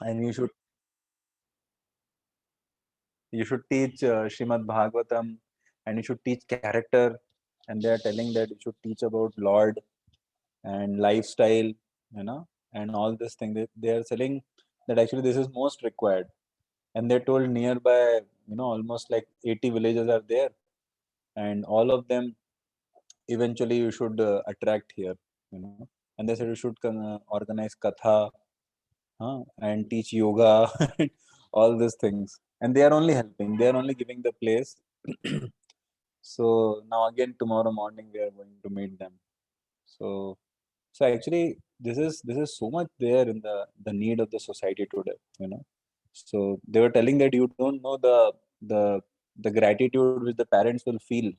and you should teach Srimad Bhagavatam, and you should teach character. And they are telling that you should teach about Lord and lifestyle, and all this thing. They are telling that actually this is most required. And they told nearby, almost like 80 villages are there, and all of them eventually you should attract here, you know. And they said you should organize katha, and teach yoga, all these things. And they are only helping. They are only giving the place. So now again tomorrow morning we are going to meet them. So actually this is so much there in the need of the society today, you know. So they were telling that you don't know the the gratitude which the parents will feel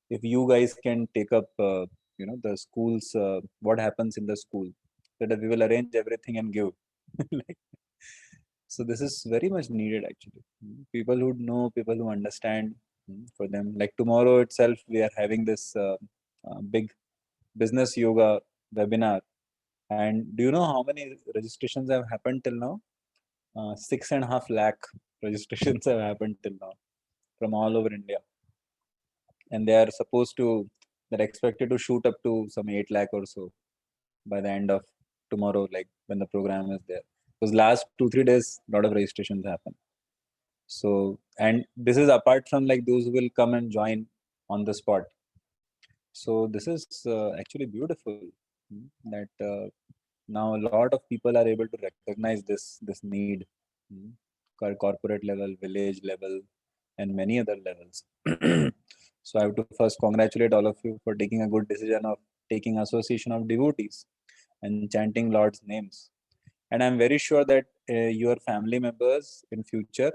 if you guys can take up the schools, what happens in the school, that we will arrange everything and give. Like, so this is very much needed actually. People who know, people who understand. For them, like tomorrow itself we are having this big business yoga webinar. And do you know how many registrations have happened till now? 6.5 lakh registrations have happened till now from all over India. And they are supposed to, they're expected to shoot up to some 8 lakh or so by the end of tomorrow, like when the program is there. Because last 2-3 days a lot of registrations happen. So, and this is apart from like those who will come and join on the spot. So this is actually beautiful, that now a lot of people are able to recognize this need, corporate level, village level, and many other levels. So I have to first congratulate all of you for taking a good decision of taking association of devotees and chanting Lord's names. And I'm very sure that your family members in future,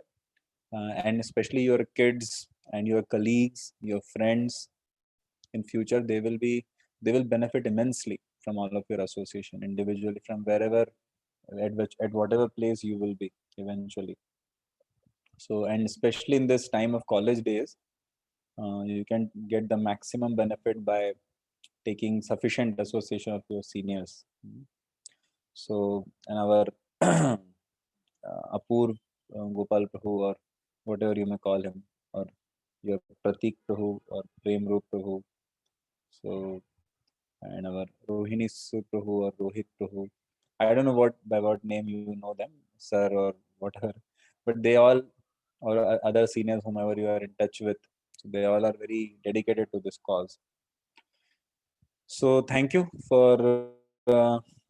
and especially your kids and your colleagues, your friends in future, they will benefit immensely from all of your association individually, from wherever, at whatever place you will be eventually. So, and especially in this time of college days, you can get the maximum benefit by taking sufficient association of your seniors. So, and our Apur Gopal Prabhu, or whatever you may call him, or your Pratik Prabhu or Prem Roop Prabhu. So, and our Rohini Prabhu or Rohit Prabhu. I don't know by what name you know them, sir or whatever, but they all, or other seniors whomever you are in touch with, so they all are very dedicated to this cause. So thank you for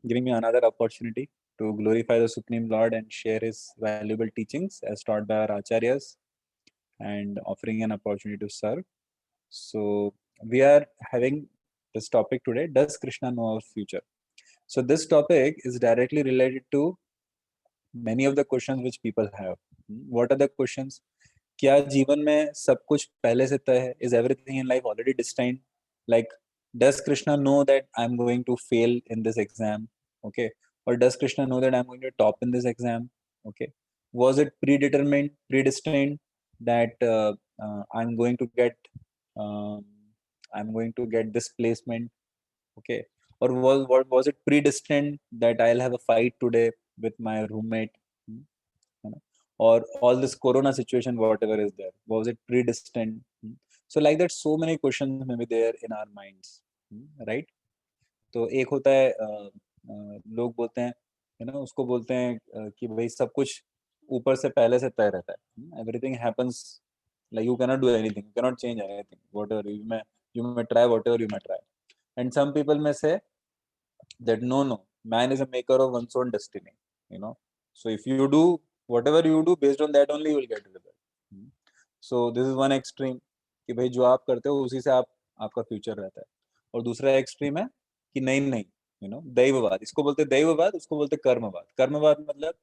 giving me another opportunity to glorify the Supreme Lord and share His valuable teachings as taught by our acharyas, and offering an opportunity to serve. So we are having this topic today: does Krishna know our future? So this topic is directly related to many of the questions which people have. What are the questions? क्या जीवन में सब कुछ पहले से तय है? Is everything in life already destined? Like, does Krishna know that I'm going to fail in this exam? Okay. Or does Krishna know that I'm going to top in this exam? Okay. Was it predetermined, predestined that I'm going to get, um, I'm going to get this placement? Okay. Or was it predestined that I'll have a fight today with my roommate? Hmm, you know, or all this corona situation, whatever is there, was it predestined? So like that, so many questions may be there in our minds, right? तो एक होता है लोग बोलते हैं, उसको बोलते हैं कि भाई सब कुछ ऊपर से पहले से तय रहता है, everything happens, like you cannot do anything, you cannot change anything, whatever you may try, whatever you may try. And some people may say that no, man is a maker of one's own destiny, you know. So if you do whatever you do, based on that only you will get result. So this is one extreme, कि भाई जो आप करते हो उसी से आपका future रहता है. और दूसरा एक्सट्रीम है कि नहीं, दैववाद, इसको बोलते दैववाद, उसको बोलते कर्मवाद. कर्मवाद मतलब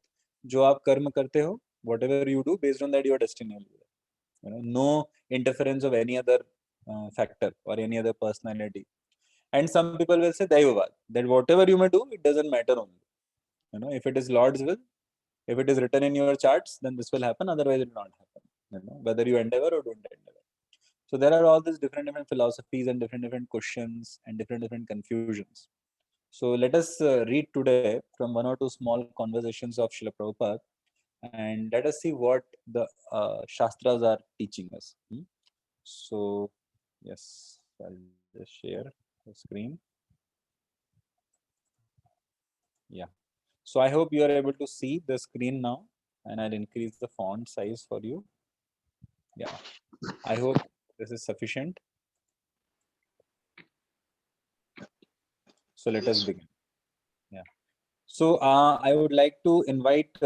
जो आप कर्म करते हो, whatever you do, based on that your destiny will be there. No interference of any other factor or any other personality. And some people will say Daivavad, that whatever you may do, it doesn't matter only. If it is Lord's will, if it is written in your charts, then this will happen, otherwise it will not happen. Whether you endeavor or don't endeavor. So there are all these different philosophies and different questions and different confusions. So let us read today from one or two small conversations of Srila Prabhupada, and let us see what the Shastras are teaching us. So, yes, I'll just share the screen. Yeah. So I hope you are able to see the screen now, and I'll increase the font size for you. Yeah. I hope this is sufficient. So let us begin. Yeah. So I would like to invite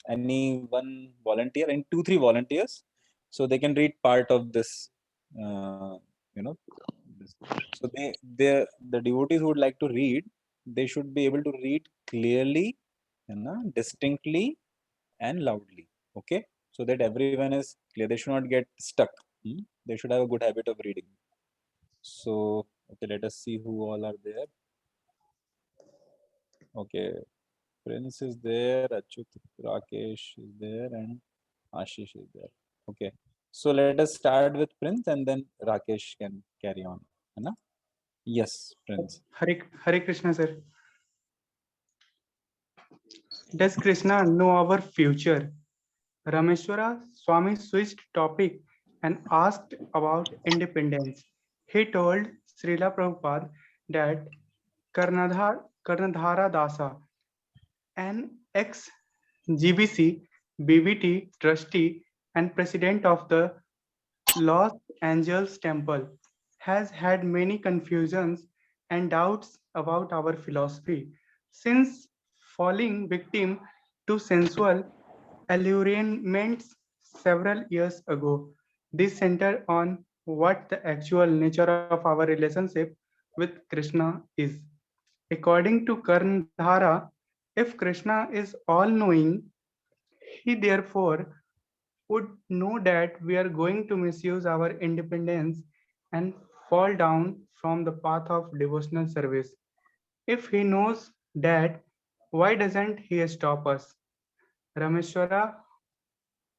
any one volunteer and 2-3 volunteers, so they can read part of this. You know, this. So the devotees who would like to read, they should be able to read clearly, distinctly, and loudly. Okay, so that everyone is clear. They should not get stuck. They should have a good habit of reading. So okay, let us see who all are there. Okay, Prince is there, Achut, Rakesh is there, and Ashish is there. Okay, so let us start with Prince, and then Rakesh can carry on. Hai na? Yes, Prince. Hare Krishna, sir. Does Krishna know our future? Rameshwara Swami switched topic and asked about independence. He told Srila Prabhupada that Karnadhara Dasa, an ex-GBC BBT trustee and president of the Los Angeles Temple, has had many confusions and doubts about our philosophy. Since falling victim to sensual allurements several years ago, this centered on what the actual nature of our relationship with Krishna is. According to Karndhara, if Krishna is all knowing, he therefore would know that we are going to misuse our independence and fall down from the path of devotional service. If he knows that, why doesn't he stop us? Rameshwara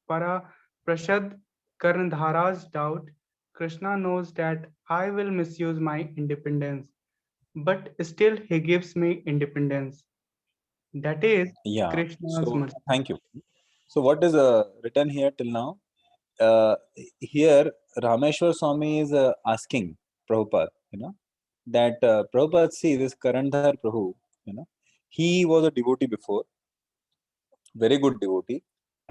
Para Prashad Karndhara's doubt, Krishna knows that I will misuse my independence, but still he gives me independence. That is Yeah. Krishna's So mercy. thank you. So what is written here till now? Uh, Here Rameshwar Swami is asking Prabhupada, that Prabhupada, see this Karandhar Prabhu, he was a devotee before, very good devotee,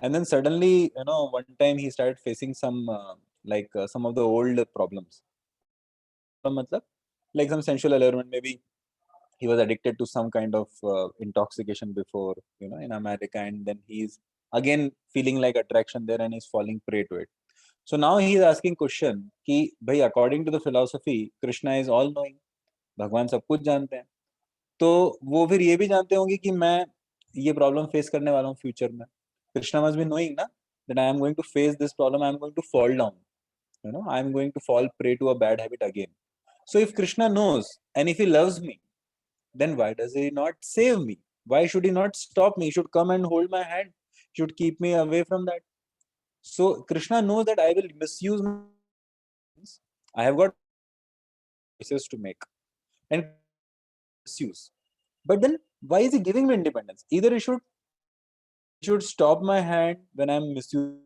and then suddenly, one time he started facing some some of the old problems. Problem matlab, like some sensual allurement, maybe he was addicted to some kind of intoxication before, in America, and then he's again feeling like attraction there and he's falling prey to it. So now he is asking question कि भाई according to the philosophy Krishna is all knowing, भगवान सब कुछ जानते हैं, तो वो फिर ये भी जानते होंगे कि मैं ये प्रॉब्लम फेस करने वाला हूँ फ्यूचर में. Krishna must be knowing ना that I am going to face this problem, I am going to fall down, I am going to fall prey to a bad habit again. So if Krishna knows and if he loves me, then why does he not save me? Why should he not stop me? He should come and hold my hand, should keep me away from that. So Krishna knows that I will misuse my, I have got choices to make and misuse. But then why is he giving me independence? Either he should stop my hand when I'm misusing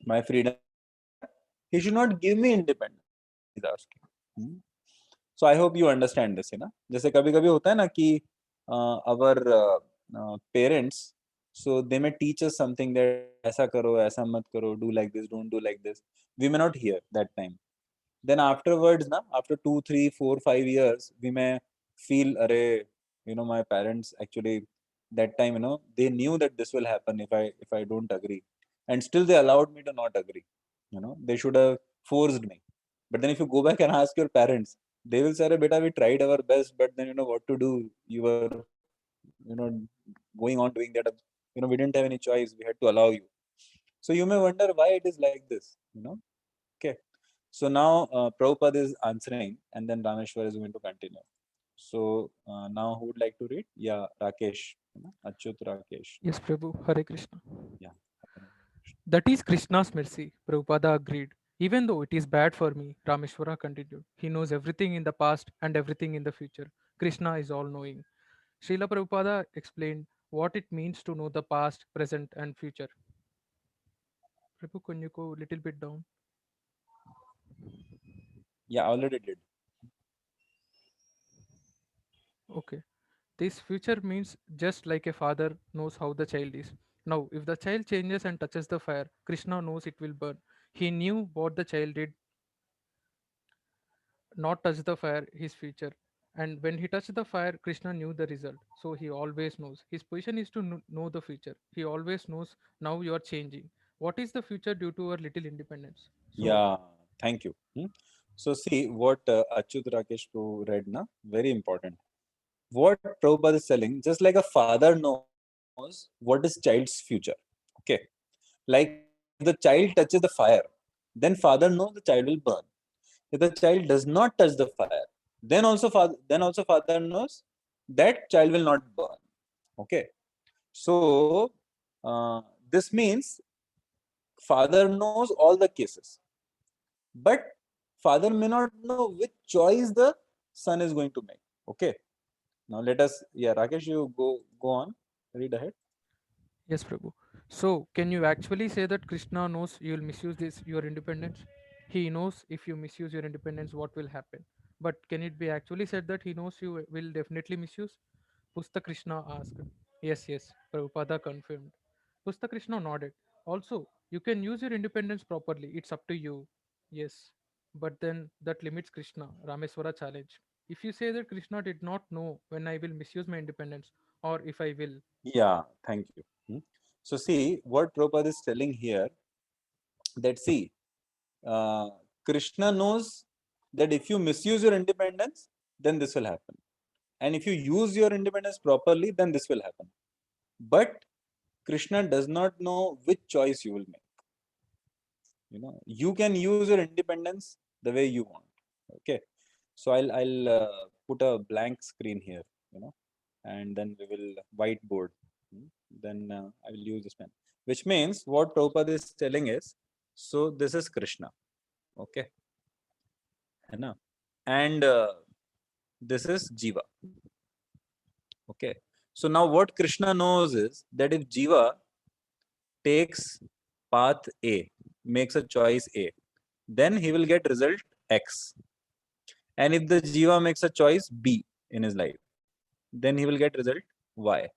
my freedom. He should not give me independence. He's asking. So I hope you understand this, जैसे कभी-कभी होता है ना कि our parents, so they may teach us something that ऐसा करो, ऐसा मत करो, do like this, don't do like this. We may not hear that time. Then afterwards, after 2, 3, 4, 5 years, we may feel, array, my parents actually that time, they knew that this will happen if I don't agree, and still they allowed me to not agree. They should have forced me. But then if you go back and ask your parents, they will say, beta, we tried our best, but then what to do? You were, going on doing that. We didn't have any choice. We had to allow you. So you may wonder why it is like this. Okay. So now Prabhupada is answering, and then Rameshwar is going to continue. So now who would like to read? Yeah, Rakesh. Achyut Rakesh. Yes, Prabhu. Hare Krishna. Yeah. That is Krishna's mercy. Prabhupada agreed. Even though it is bad for me, Rameshwara continued, he knows everything in the past and everything in the future. Krishna is all knowing. Srila Prabhupada explained what it means to know the past, present, and future. Prabhu, can you go a little bit down? Yeah, I already did. Okay. This future means just like a father knows how the child is. Now, if the child changes and touches the fire, Krishna knows it will burn. He knew what the child did, not touch the fire, his future. And when he touched the fire, Krishna knew the result. So he always knows. His position is to know the future. He always knows now you are changing. What is the future due to our little independence? So, Yeah, thank you. So see what Achyut Rakesh Prabhu read na, very important. What Prabhupada is telling, just like a father knows what is child's future. Okay. Like if the child touches the fire, then father knows the child will burn. If the child does not touch the fire, then also father knows that child will not burn. Okay. So this means father knows all the cases, but father may not know which choice the son is going to make. Okay. Now let us, yeah, Rakesh, you go on, read ahead. yes, Prabhu. So, can you actually say that Krishna knows you will misuse this your independence? He knows if you misuse your independence, what will happen. But can it be actually said that he knows you will definitely misuse? Pusta Krishna asked. Yes, yes, Prabhupada confirmed. Pusta Krishna nodded. Also, you can use your independence properly. It's up to you. Yes, but then that limits Krishna. Rameswara challenge. If you say that Krishna did not know when I will misuse my independence or if I will, Yeah, thank you. So see what Prabhupada is telling here, that see, uh, Krishna knows that if you misuse your independence, then this will happen. And if you use your independence properly, then this will happen. But Krishna does not know which choice you will make. You can use your independence the way you want. Okay. So I'll put a blank screen here, you know, and then we will whiteboard. Then I will use this pen, which means what Prabhupada is telling is, so this is Krishna. Okay. है ना? And this is Jiva. Okay. So now what Krishna knows is that if Jiva takes path A, makes a choice A, then he will get result X. And if the Jiva makes a choice B in his life, then he will get result Y.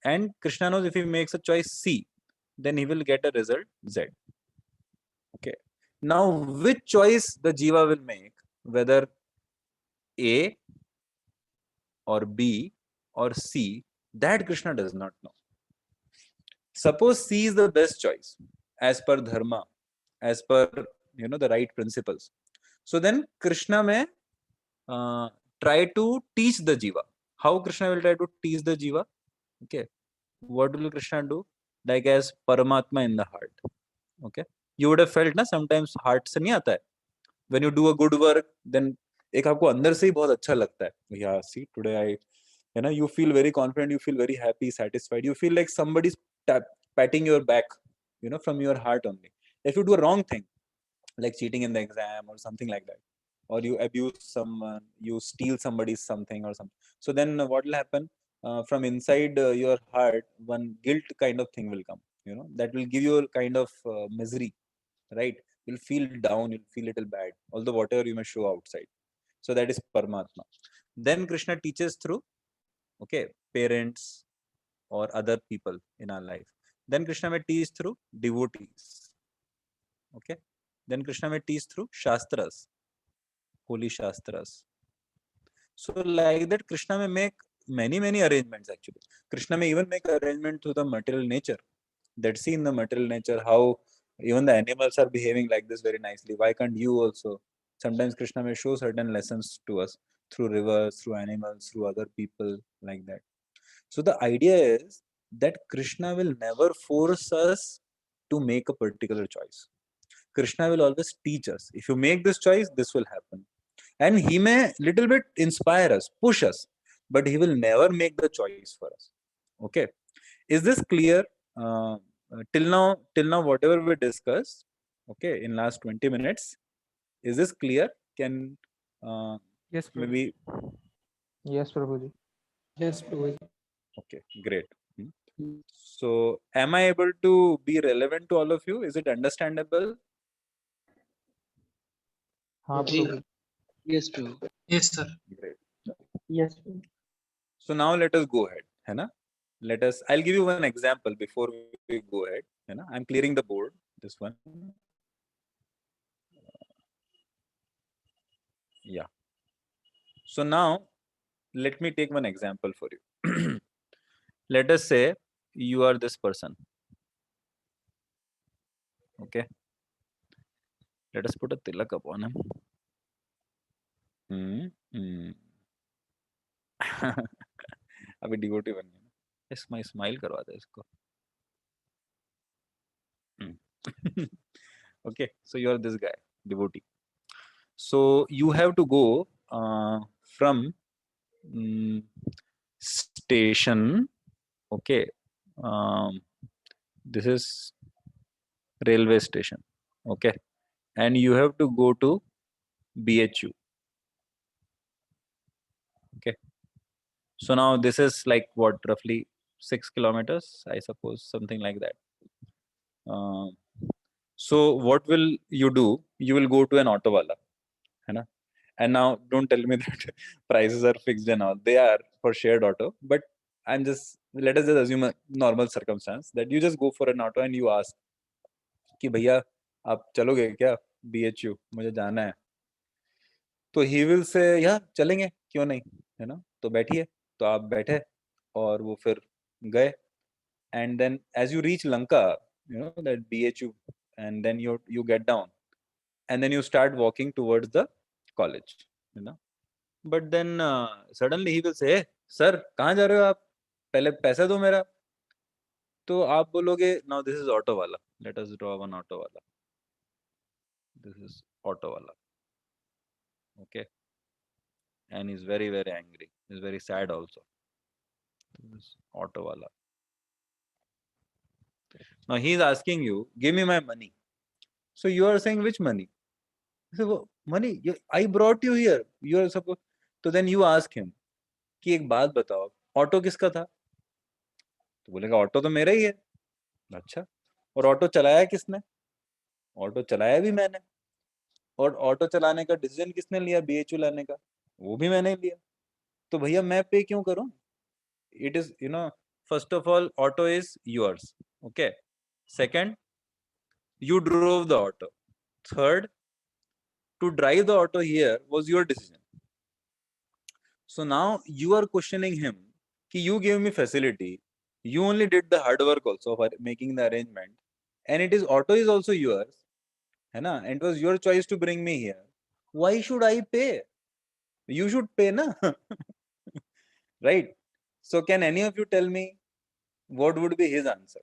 And Krishna knows if he makes a choice C, then he will get a result Z. Okay. Now, which choice the Jiva will make, whether A or B or C, that Krishna does not know. Suppose C is the best choice as per dharma, as per the right principles. So then Krishna may try to teach the Jiva. How Krishna will try to teach the Jiva? Okay. What will Krishna do? Like as Paramatma in the heart. Okay. You would have felt ना sometimes heart से नहीं आता है. When you do a good work, then एक आपको अंदर से ही बहुत अच्छा लगता है. Yeah, see, today you feel very confident, you feel very happy, satisfied. You feel like somebody's patting your back, from your heart only. If you do a wrong thing, like cheating in the exam or something like that, or you abuse someone, you steal somebody's something or something, so then what will happen, from inside your heart, one guilt kind of thing will come, that will give you a kind of misery, right? You'll feel down, you'll feel little bad, although whatever you may show outside. So that is Paramatma. Then Krishna teaches through, okay, parents or other people in our life. Then Krishna may teach through devotees. Okay. Then Krishna may teach through Shastras, holy Shastras. So like that, Krishna may make many arrangements actually. Krishna may even make arrangement to the material nature. That see in the material nature how even the animals are behaving like this very nicely. Why can't you also? Sometimes Krishna may show certain lessons to us through rivers, through animals, through other people, like that. So the idea is that Krishna will never force us to make a particular choice. Krishna will always teach us. If you make this choice, this will happen. And he may little bit inspire us, push us, but he will never make the choice for us. Okay. Is this clear? Till now, whatever we discussed, Okay, in last 20 minutes. Is this clear? Can Yes, Prabhu. maybe Yes, Prabhuji. Yes, Prabhuji. okay, great. So am I able to be relevant to all of you? Is it understandable? हाँ जी। प्रभु। Yes, Prabhu. Yes, sir. Great. Yes. So now let us go ahead, है ना? I'll give you one example before we go ahead, है ना? I'm clearing the board, this one. Yeah. So now let me take one example for you. Let us say you are this person. Okay. Let us put a tilak upon him. अभी devotee बननी है, इसमें smile करवा दे इसको. Okay, so you are this guy, devotee. So you have to go from station. Okay, this is railway station. Okay, and you have to go to BHU. Okay, so now this is like what, roughly 6 kilometers, I suppose, something like that. So what will you do? You will go to an auto wala, है ना? And now don't tell me that prices are fixed and all. They are for shared auto, but let us just assume a normal circumstance that you just go for an auto and you ask कि भैया आप चलोगे क्या BHU, मुझे जाना है. तो he will say यार चलेंगे, क्यों नहीं, है ना? तो बैठिए. तो आप बैठे और वो फिर गए. And then as you reach Lanka, you know that BHU, and then you get down, and then you start walking towards the college, you know. But then suddenly he will say, hey, sir, कहाँ जा रहे हो आप? पहले पैसा दो मेरा. तो आप बोलोगे, now this is auto wala. Let us draw one auto wala. This is auto wala. Okay. And he's very, very angry. He's very sad also. This is auto wala. Now he's asking you, give me my money. So you are saying, which money? He said, well, money, I brought you here. You are supposed. So then you ask him कि एक बात बताओ, auto किसका था? तो बोलेगा auto तो मेरा ही है. अच्छा, और ऑटो चलाया किसने? ऑटो चलाया भी मैंने. और ऑटो चलाने का डिसीजन किसने लिया BHU लाने का? वो भी मैंने लिया. तो भैया मैं पे क्यों करूं? It is, you know, first of all, auto is yours. Okay. Second, you drove the auto. Third, to drive the auto here was your decision. So now you are questioning him कि you gave me facility, you only did the hard work also for making the arrangement, and it is auto is also yours, है ना? And it was your choice to bring me here. Why should I pay? You should pay, na? Right? So can any of you tell me what would be his answer?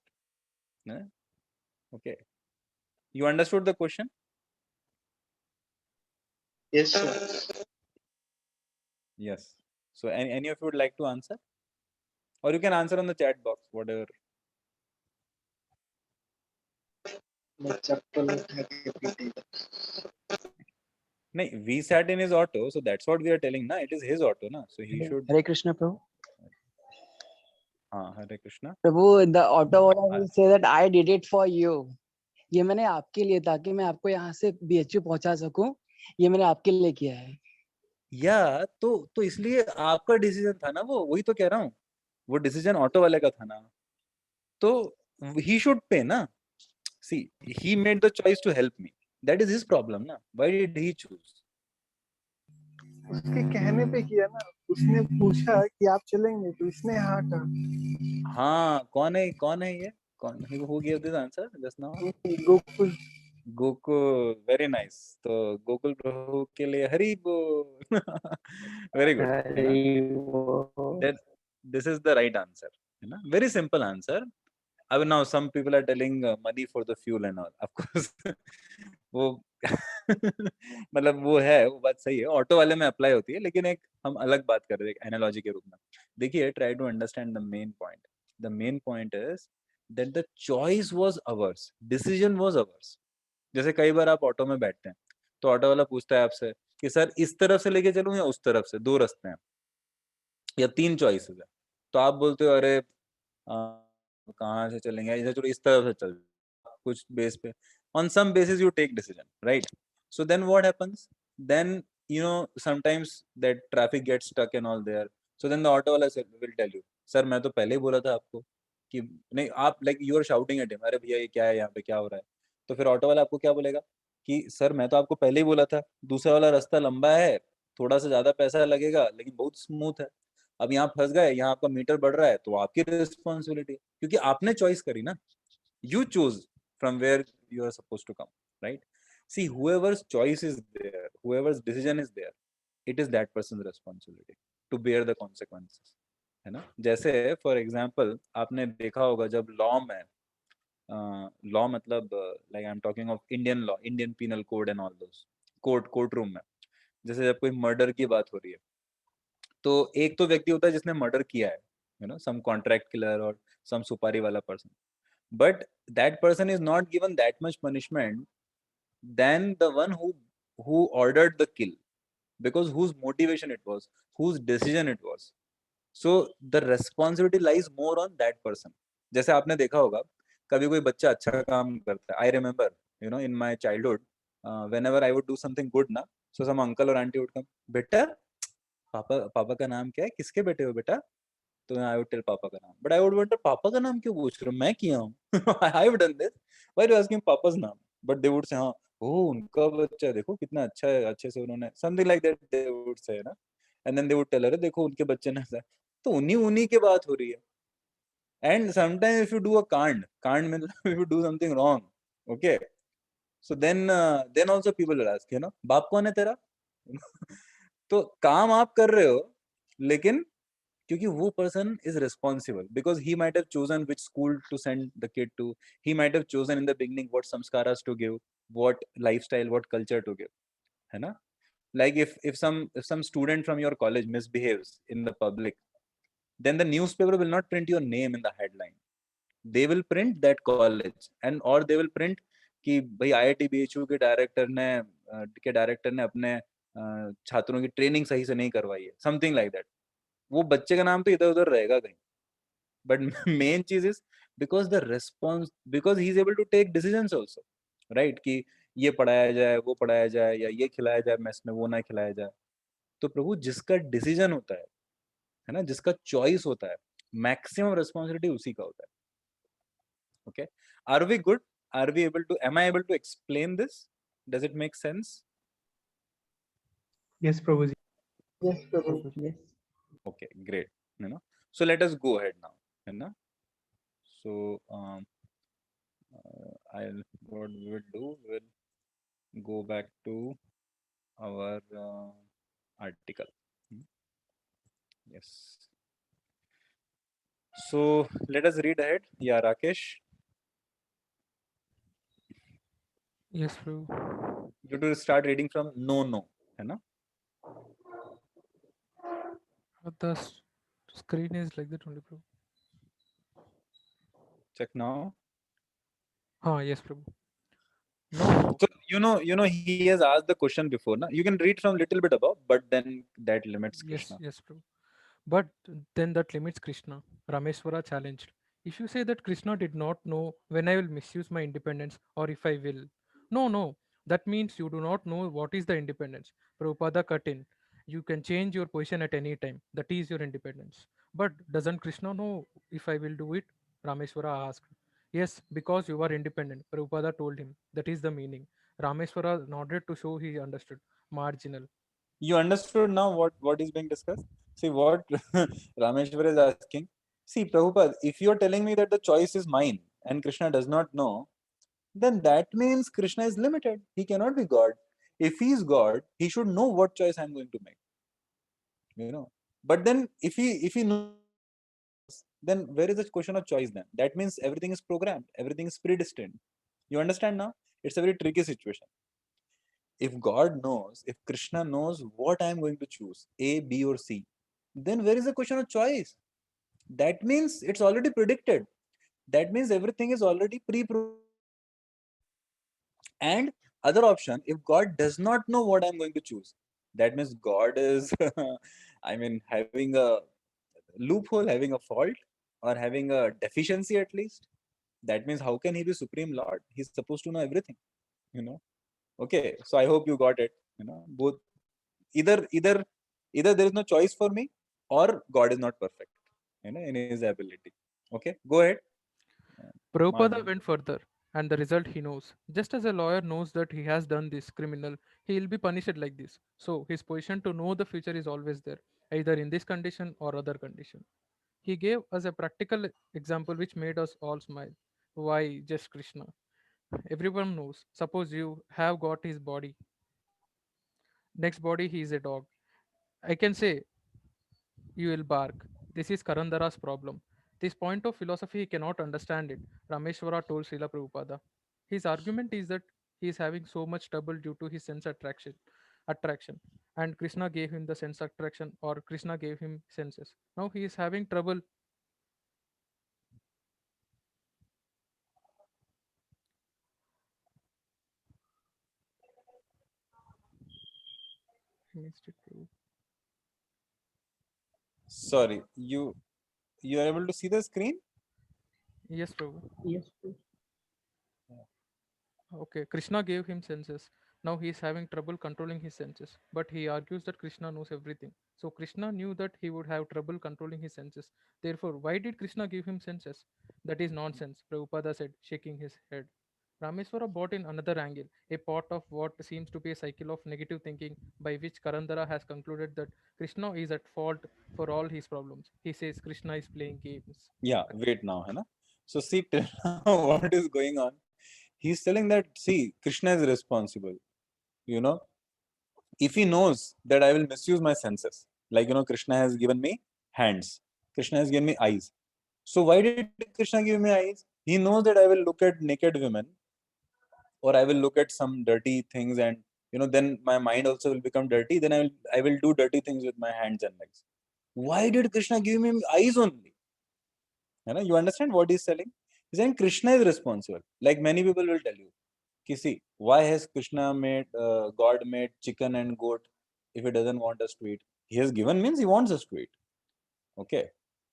Yeah? Okay. You understood the question? Yes, sir. Yes. So any of you would like to answer? Or you can answer on the chat box, whatever. No, we sat in his auto, so that's what we are telling. Na, it is his auto, na. So he should. Hare Krishna, Prabhu. Hare Krishna. Prabhu, the auto owner will say that I did it for you. ये मैंने आपके लिए, ताकि मैं आपको यहाँ से BHU पहुंचा सकूं, ये मैंने आपके लिए किया है. या तो इसलिए आपका डिसीजन था ना, वो वही तो कह रहा हूँ. वो डिसीजन ऑटो वाले का था ना, तो he should pay ना. See, he made the choice to help me. That is his problem ना. Why did he choose? उसके कहने पे किया ना. उसने पूछा कि आप चलेंगे, तो इसने हाँ कहा. हाँ, कौन है ये? कौन? Who gave this answer just now? Gokul. Gokul, very nice. तो गोकुल प्रभु के लिए हरि बोल. Very good. That this is the right answer. You know? Very simple answer. अब now some people are telling money for the fuel and all. Of course, वो मतलब वो है, वो बात सही है, ऑटो वाले में अप्लाई होती है, लेकिन एक हम अलग बात कर रहे हैं एनालॉजी के रूप में. देखिए, try to understand the main point. The main point is that the choice was ours, decision was ours. जैसे कई बार आप ऑटो में बैठते हैं तो ऑटो वाला पूछता है आपसे कि सर इस तरफ से लेके चलूं या उस तरफ से, 2 रास्ते हैं या 3 चॉइसेस है, तो आप बोलते हो अरे कहाँ से चलेंगे, इधर चलो इस तरफ से चल, कुछ बेस पे, on some basis you take decision, right? So then what happens, then you know sometimes that traffic gets stuck and all there, so then the auto wala will tell you sir मैं तो पहले ही बोला था आपको कि नहीं, आप like you are shouting at him, अरे भैया ये क्या है, यहाँ पे क्या हो रहा है, तो फिर ऑटो वाला आपको क्या बोलेगा कि सर मैं तो आपको पहले ही बोला था, दूसरा वाला रास्ता लंबा है, थोड़ा सा ज्यादा पैसा लगेगा लेकिन बहुत स्मूथ है, अब यहाँ फंस गए, यहाँ आपका मीटर बढ़ रहा है, तो आपकी रिस्पॉन्सिबिलिटी, क्योंकि आपने चॉइस करी ना, you choose from where you are supposed to come, right? See, whoever's choice is there, whoever's decision is there, it is that person's responsibility to bear the consequences, है ना? जैसे फॉर एग्जाम्पल आपने देखा होगा जब law में, law मतलब like I am talking of Indian law, Indian penal code and all those, courtroom में, जैसे जब कोई मर्डर की बात हो रही है, तो एक तो व्यक्ति होता है जिसने मर्डर किया है, you know, some contract killer और सम सुपारी वाला person, but that person is not given that much punishment than the one who ordered the kill, because whose motivation it was, whose decision it was, so the responsibility lies more on that person. जैसे आपने देखा होगा कभी कोई बच्चा अच्छा काम करता है, I remember, you know, in my childhood, whenever I would do something good ना, so some uncle or auntie would come, बेटा पापा का नाम क्या है, किसके बेटे हो बेटा, तो आई वुड टेल पापा का नाम, बट आई वुड वंडर पापा का नाम क्यों पूछ रहे हो, मैं किया हूँ, I have done this, why are you asking पापा's नाम, बट दे वुड से हाँ, ओह उनका बच्चा देखो कितना अच्छा है, अच्छे से उन्होंने something like that they would say ना, and then they would tell अरे देखो उनके बच्चे ने ऐसा, तो उन्हीं उन्हीं की बात हो रही है, and sometime if you do a कांड मतलब if you do something wrong, okay, so then also people will ask, you know, बाप कौन है तेरा, तो काम आप कर रहे हो लेकिन क्योंकि वो person is responsible because he might have chosen which school to send the kid to, he might have chosen in the beginning what samskaras to give, what lifestyle, what culture to give, है ना? Like if some student from your college misbehaves in the public, then the newspaper will not print your name in the headline, they will print that college, and or they will print कि भाई IIT BHU के director ने अपने छात्रों की training सही से नहीं करवाई है, समथिंग लाइक दैट, वो बच्चे का नाम तो इधर उधर रहेगा कहीं, but main चीज is because the response, because he is able to take decisions also, right, कि ये पढ़ाया जाए, वो पढ़ाया जाए, या ये खिलाया जाए मेस में, वो ना खिलाया जाए, तो प्रभु जिसका डिसीजन होता है ना, जिसका चॉइस होता है, मैक्सिमम रिस्पॉन्सिबिलिटी उसी का होता है, okay? Are we good, are we able to, am I able to explain this, does it make sense? Yes, Prabhuji. Yes, Prabhu. Yes. Okay, great, you know, so let us go ahead now, है ना? So what we will do, we'll go back to our article. Yes. So let us read ahead. Yeah, Rakesh, Yes, Prabhu. you have to start reading from no, है ना? The screen is like that only, Prabhu. Check now. Yes, Prabhu. No. So you know he has asked the question before, na? You can read from little bit above, but then that limits Krishna. Yes, Prabhu. But then that limits Krishna. Rameshwara challenged. If you say that Krishna did not know when I will misuse my independence or if I will. No. That means you do not know what is the independence. Prabhupada cut in. You can change your position at any time. That is your independence. But doesn't Krishna know if I will do it? Rameshwara asked. Yes, because you are independent. Prabhupada told him. That is the meaning. Rameshwara nodded to show he understood. Marginal. You understood now what is being discussed? See what Rameshwar is asking. See, Prabhupada, if you are telling me that the choice is mine and Krishna does not know, then that means Krishna is limited. He cannot be God. If he is God, he should know what choice I'm going to make. You know. But then if he knows, then where is the question of choice then? That means everything is programmed, everything is predestined. You understand now? It's a very tricky situation. If God knows, if Krishna knows what I am going to choose, A, B, or C, then where is the question of choice? That means it's already predicted. That means everything is already pre-programmed. And other option, if God does not know what I'm going to choose, that means God is, I mean, having a loophole, having a fault, or having a deficiency at least. That means how can he be Supreme Lord? He's supposed to know everything, you know. Okay, so I hope you got it. You know, both either there is no choice for me, or God is not perfect, you know, in his ability. Okay, go ahead. Prabhupada Madhav. went further, and the result he knows. Just as a lawyer knows that he has done this criminal, he will be punished like this. So his position to know the future is always there, either in this condition or other condition. He gave us a practical example which made us all smile. Why just Krishna? Everyone knows. Suppose you have got his body. Next body he is a dog. I can say you will bark. This is Karandara's problem. This point of philosophy he cannot understand it. Rameshwara told Srila Prabhupada. His argument is that he is having so much trouble due to his sense attraction. And Krishna gave him the sense attraction, or Krishna gave him senses. Now he is having trouble. I missed it, Prabhu. Sorry, you are able to see the screen? Yes, Prabhu. Yes, Prabhu. Okay, Krishna gave him senses. Now he is having trouble controlling his senses. But he argues that Krishna knows everything. So Krishna knew that he would have trouble controlling his senses. Therefore, why did Krishna give him senses? That is nonsense, Prabhupada said, shaking his head. Rameswara brought in another angle, a part of what seems to be a cycle of negative thinking by which Karandara has concluded that Krishna is at fault for all his problems. He says Krishna is playing games. Yeah, wait now, है ना? So see till now what is going on? He's telling that, see, Krishna is responsible. You know, if he knows that I will misuse my senses, like, you know, Krishna has given me hands, Krishna has given me eyes. So why did Krishna give me eyes? He knows that I will look at naked women, or I will look at some dirty things, and you know, then my mind also will become dirty. Then I will do dirty things with my hands and legs. Why did Krishna give me eyes only? You know, you understand what he's telling? He's saying Krishna is responsible. Like many people will tell you, see, why has Krishna made, God made chicken and goat if he doesn't want us to eat? He has given means he wants us to eat. Okay.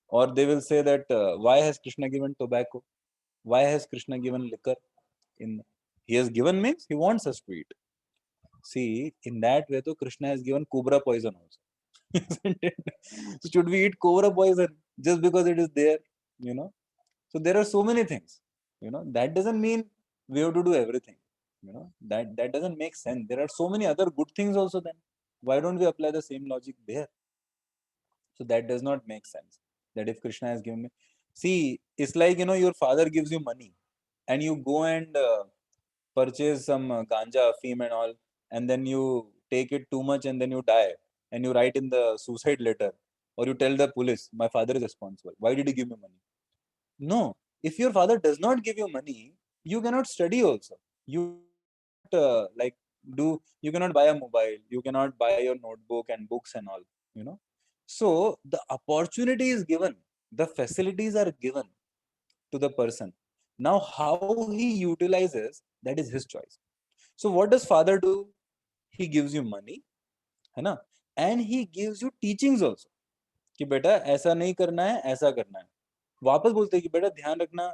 Or they will say that, why has Krishna given tobacco? Why has Krishna given liquor? He has given means he wants us to eat. See, in that way, though, Krishna has given cobra poison also. Isn't it? So should we eat cobra poison just because it is there? You know. So there are so many things. You know, that doesn't mean we have to do everything. You know, that doesn't make sense. There are so many other good things also. Then why don't we apply the same logic there? So that does not make sense. That if Krishna has given me, see, it's like, you know, your father gives you money, and you go and purchase some ganja, fame, and all, and then you take it too much, and then you die, and you write in the suicide letter, or you tell the police, my father is responsible. Why did he give me money? No, if your father does not give you money, you cannot study also. You cannot you cannot buy a mobile, you cannot buy your notebook and books and all, you know. So the opportunity is given, the facilities are given to the person. Now, how he utilizes, that is his choice. So what does father do? He gives you money, है ना? And he gives you teachings also. कि बेटा ऐसा नहीं करना है, ऐसा करना है. वापस बोलते हैं कि बेटा ध्यान रखना,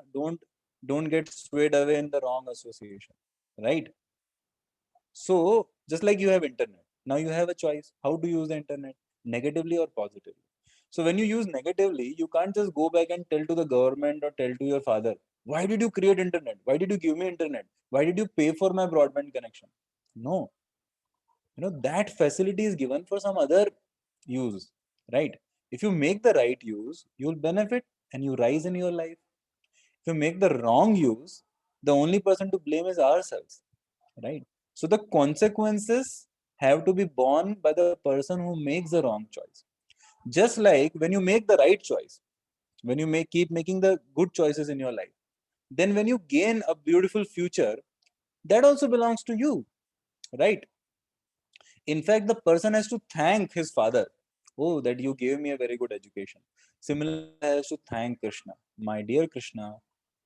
don't get swayed away in the wrong association, right? So just like you have internet, now you have a choice how to use the internet, negatively or positively. So when you use negatively, you can't just go back and tell to the government or tell to your father, why did you create internet? Why did you give me internet? Why did you pay for my broadband connection? No, you know, that facility is given for some other use, right? If you make the right use, you'll benefit and you rise in your life. If you make the wrong use, the only person to blame is ourselves, right? So the consequences have to be borne by the person who makes the wrong choice. Just like when you make the right choice, when you keep making the good choices in your life, then when you gain a beautiful future, that also belongs to you, right? In fact, the person has to thank his father. Oh, that you gave me a very good education. Similarly, has to thank Krishna. My dear Krishna,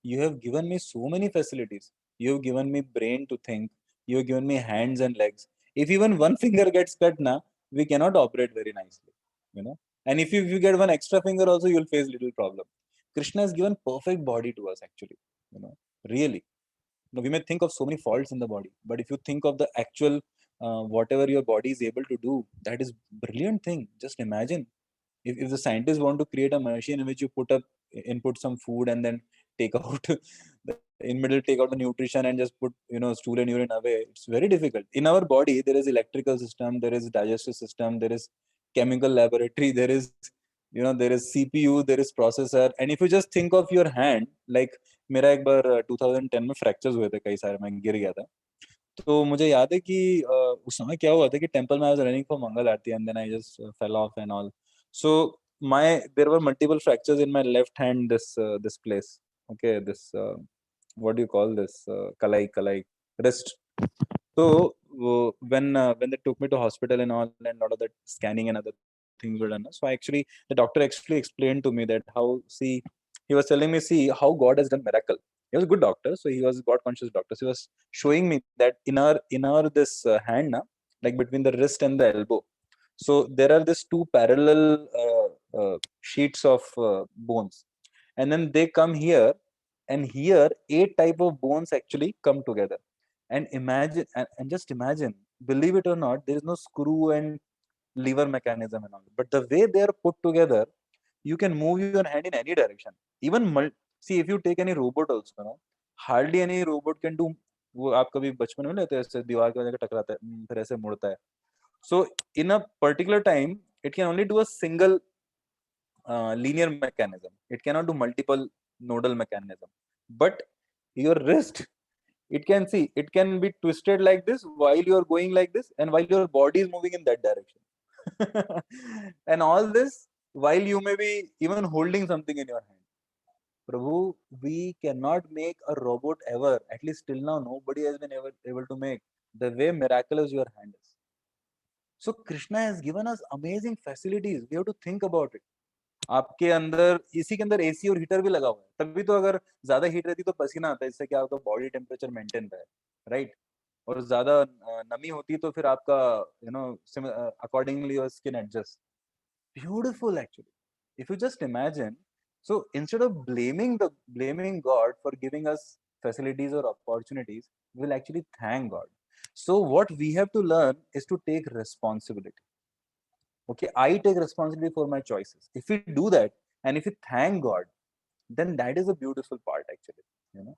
you have given me so many facilities. You've given me brain to think. You've given me hands and legs. If even one finger gets cut now, we cannot operate very nicely, you know. And if you get one extra finger also, you'll face little problem. Krishna has given perfect body to us actually, you know, really. Now, we may think of so many faults in the body, but if you think of the actual whatever your body is able to do, that is brilliant thing. Just imagine if the scientists want to create a machine in which you input some food and then take out in middle take out the nutrition and just put stool and urine away, it's very difficult. In our body there is electrical system, there is digestive system, there is chemical laboratory, there is cpu, there is processor. And if you just think of your hand, like मेरा एक बार 2010 में fractures हुए थे कई सारे, मैं गिर गया था। तो मुझे याद है कि उस समय क्या हुआ था कि टेंपल में I was running for Mangal aarti and then I just fell off and all. So there were multiple fractures in my left hand, this place. Okay, this what do you call this? Kalai wrist. So when they took me to hospital and all, and a lot of that scanning and other things were done. So the doctor actually explained to me that he was telling me, see how God has done miracle. He was a good doctor, so he was God conscious doctor. So he was showing me that in our this hand, na, like between the wrist and the elbow. So there are these two parallel sheets of bones, and then they come here, and here 8 type of bones actually come together. And just imagine, believe it or not, there is no screw and lever mechanism and all, but the way they are put together, you can move your hand in any direction. Even see, if you take any robot also, no, hardly any robot can do वो आप कभी बचपन में लेते हैं ऐसे दीवार की वजह टकराता है, फिर ऐसे मुड़ता है. So in a particular time, it can only do a single linear mechanism. It cannot do multiple nodal mechanism. But your wrist, it can be twisted like this while you are going like this, and while your body is moving in that direction. And all this while you may be even holding something in your hand. Prabhu, we cannot make a robot ever. At least till now, nobody has been ever able to make the way miraculous your hand is. So Krishna has given us amazing facilities. We have to think about it. आपके अंदर इसी के अंदर AC और heater भी लगा हुआ है, तभी तो अगर ज्यादा हीट रहती तो पसीना आता है, इससे क्या होता है, बॉडी टेम्परेचर मेंटेन रहे, राइट. और ज्यादा नमी होती तो फिर आपका accordingly your skin adjust. Beautiful actually, if you just imagine. So instead of blaming God for giving us facilities or opportunities, we'll actually thank God. So what we have to learn is to take responsibility. Okay, I take responsibility for my choices. If we do that, and if we thank God, then that is a beautiful part actually,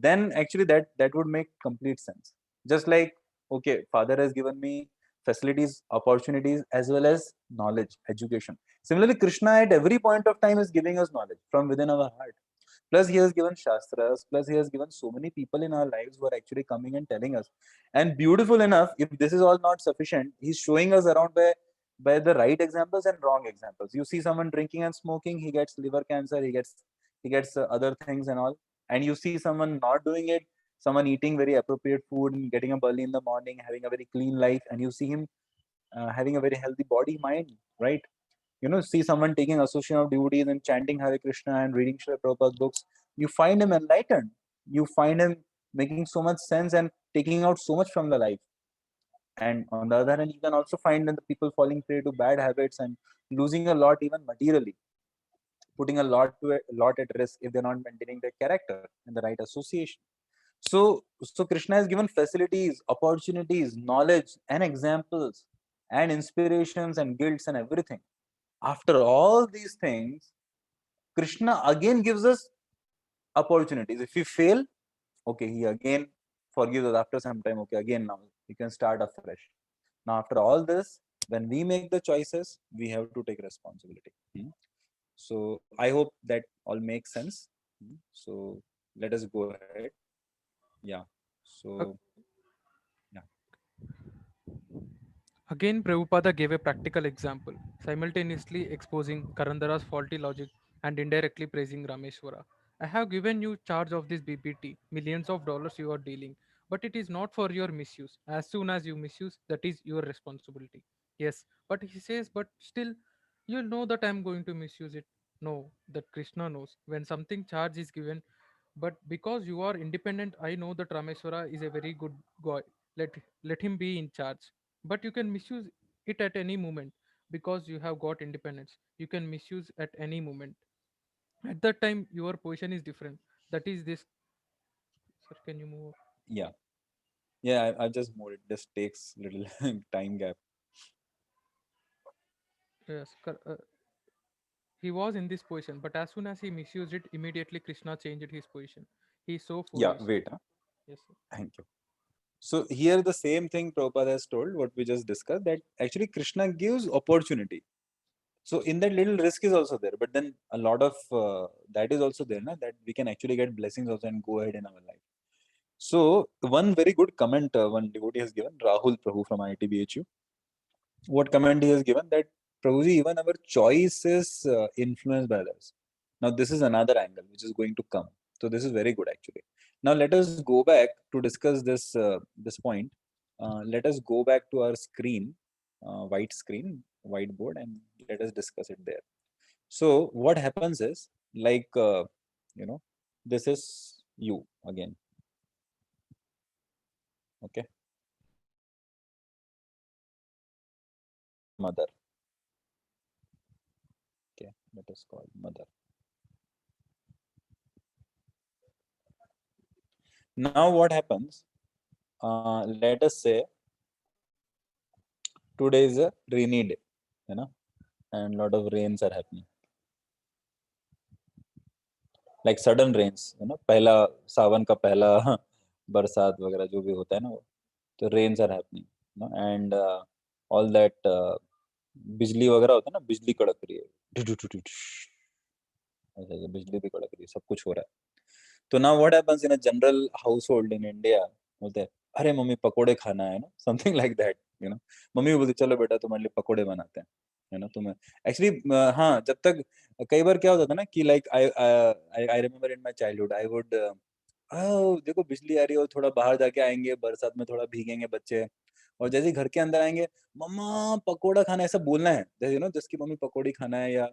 then actually that would make complete sense. Just like, okay, Father has given me facilities, opportunities, as well as knowledge, education. Similarly, Krishna at every point of time is giving us knowledge from within our heart. Plus he has given shastras, plus he has given so many people in our lives who are actually coming and telling us. And beautiful enough, if this is all not sufficient, he's showing us around by the right examples and wrong examples. You see someone drinking and smoking, he gets liver cancer, he gets other things and all. And you see someone not doing it, someone eating very appropriate food and getting up early in the morning, having a very clean life, and you see him having a very healthy body, mind, right? See someone taking association of duties and chanting Hare Krishna and reading Srila Prabhupada's books, you find him enlightened. You find him making so much sense and taking out so much from the life. And on the other hand, you can also find the people falling prey to bad habits and losing a lot even materially, putting a lot at risk if they're not maintaining their character and the right association. So Krishna has given facilities, opportunities, knowledge, and examples, and inspirations and guilds and everything. After all these things, Krishna again gives us opportunities. If we fail, okay, he again forgives us after some time. Okay, again now you can start afresh. Now after all this, when we make the choices, we have to take responsibility. So I hope that all makes sense. So let us go ahead. Yeah. So yeah. Again, Prabhupada gave a practical example, simultaneously exposing Karandara's faulty logic and indirectly praising Rameshwara. I have given you charge of this BPT, millions of dollars you are dealing, but it is not for your misuse. As soon as you misuse, that is your responsibility. Yes, but he says, but still, you'll know that I'm going to misuse it. No, that Krishna knows. When something charge is given, But because you are independent, I know that Rameswara is a very good guy. Let him be in charge. But you can misuse it at any moment because you have got independence. You can misuse at any moment. At that time, your position is different. That is this. Sir, can you move? Yeah. Yeah, I just moved. It just takes little time gap. Yes, he was in this position, but as soon as he misused it, immediately Krishna changed his position. He is so Yeah, foolish. wait. Huh? Yes, sir. Thank you. So here the same thing Prabhupada has told, what we just discussed, that actually Krishna gives opportunity. So in that little risk is also there, but then a lot of that is also there, na, that we can actually get blessings also and go ahead in our life. So one very good comment one devotee has given, Rahul Prabhu from IIT BHU. What comment he has given, that Prabhuji, even our choice is influenced by others. Now this is another angle which is going to come. So this is very good actually. Now let us go back to discuss this point. Let us go back to our screen, whiteboard, and let us discuss it there. So what happens is, like this is you again. Okay. Mother. Okay, let us call mother. Now what happens? Let us say today is a rainy day, and a lot of rains are happening. Like sudden rains, पहला सावन का पहला बरसात वगैरह जो भी होता है ना वो, तो rains are happening, and all that बिजली वगैरह होता है ना, बिजली कड़क रही है, ऐसे बिजली भी कड़क रही है, सब कुछ हो रहा है. तो now what happens in a general household in India, बोलते हैं अरे मम्मी पकोड़े खाना है ना, something like that, मम्मी बोलती चलो बेटा तुम्हारे लिए पकोड़े बनाते हैं, तुम्हें एक्चुअली हाँ, जब तक कई बार क्या होता था ना कि like I remember in my childhood I would देखो बिजली आ रही है और थोड़ा बाहर जाके आएंगे, बरसात में थोड़ा भीगेंगे बच्चे, और जैसे ही घर के अंदर आएंगे, मम्मा पकोड़ा खाना है, ऐसा बोलना है, जैसे जिसकी मम्मी पकोड़ी खाना है, या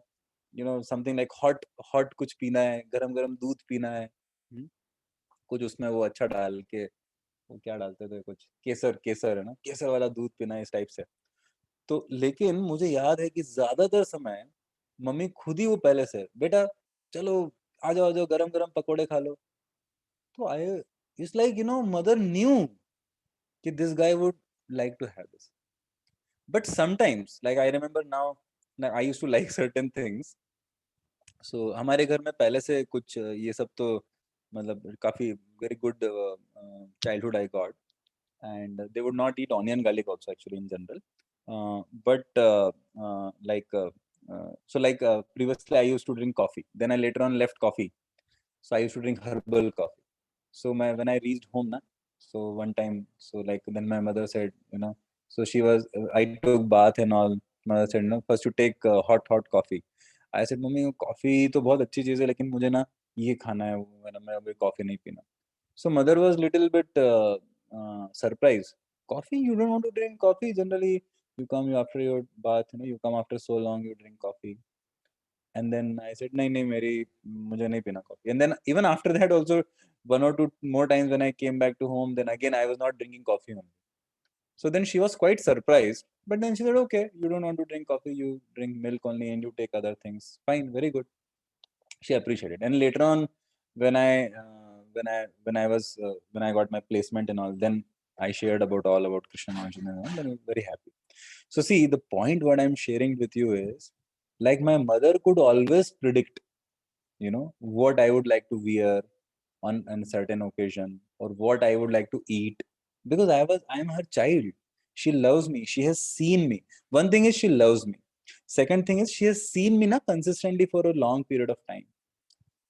समथिंग लाइक हॉट हॉट कुछ पीना है, गरम गरम दूध पीना है, कुछ उसमें वो अच्छा डाल के, वो क्या डालते थे, कुछ केसर, केसर है ना, केसर वाला दूध पीना है, इस टाइप से. तो लेकिन मुझे याद है कि ज्यादातर समय मम्मी खुद ही वो पहले से, बेटा चलो आ जाओ गरम गरम पकोड़े खा लो. तो I it's like mother knew कि this guy would like to have this. But sometimes like I remember now I used to like certain things. So हमारे घर में पहले से कुछ ये सब तो मतलब काफी very good childhood I got, and they would not eat onion garlic also actually in general, but previously I used to drink coffee, then I later on left coffee, so I used to drink herbal coffee. So when I reached home na, so one time, so like then my mother said, so she was I took bath and all. Mother said, first you take hot coffee. I said, mummy coffee तो बहुत अच्छी चीज है, लेकिन मुझे ना ये खाना है, वो मैं अभी कॉफी नहीं पीना. So mother was little bit surprised. Coffee? You don't want to drink coffee? Generally, you come after your bath. You come after so long, you drink coffee. And then I said, नहीं नहीं मेरी मुझे नहीं पीना coffee. And then even after that also, one or two more times when I came back to home, then again I was not drinking coffee only. So then she was quite surprised. But then she said, okay, you don't want to drink coffee, you drink milk only, and you take other things. Fine, very good. She appreciated. And later on, when I got my placement and all, then I shared about all about Krishna Arjuna, and then I was very happy. So see, the point what I'm sharing with you is, like my mother could always predict, what I would like to wear on a certain occasion, or what I would like to eat, because I'm her child. She loves me. She has seen me. One thing is she loves me. Second thing is she has seen me na consistently for a long period of time.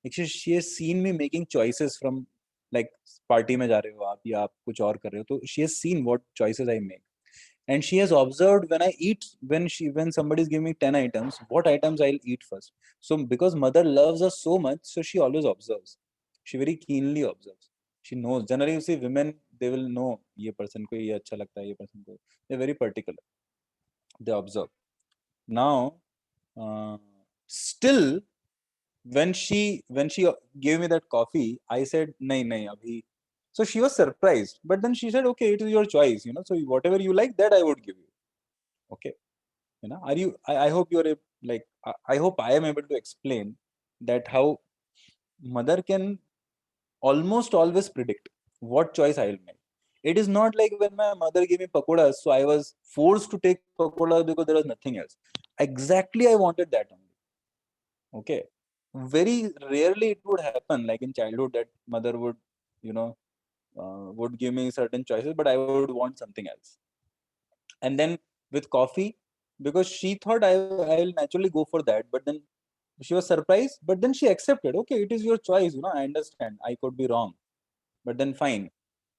Actually, she has seen me making choices from, like, party में जा रहे हो आप या आप कुछ और कर रहे हो, तो she has seen what choices I make, and she has observed when I eat, when somebody is giving me 10 items, what items I'll eat first. So because mother loves us so much, so she always observes. She very keenly observes. She knows. Generally, you see women, they will know ये person को ये अच्छा लगता है, ये person को, they're very particular. They observe. Now, still when she gave me that coffee, I said, "Nahi, nahi, abhi." So she was surprised, but then she said, "Okay, it is your choice, you know. So whatever you like, that I would give you." Okay, you know. Are you? I hope you are like. I hope I am able to explain that how mother can almost always predict what choice I will make. It is not like when my mother gave me pakodas, so I was forced to take pakodas because there was nothing else. Exactly, I wanted that only. Okay, very rarely it would happen like in childhood that mother would, you know, would give me certain choices, but I would want something else. And then with coffee, because she thought I'll naturally go for that, but then she was surprised, but then she accepted. Okay, it is your choice. You know, I understand. I could be wrong, but then fine.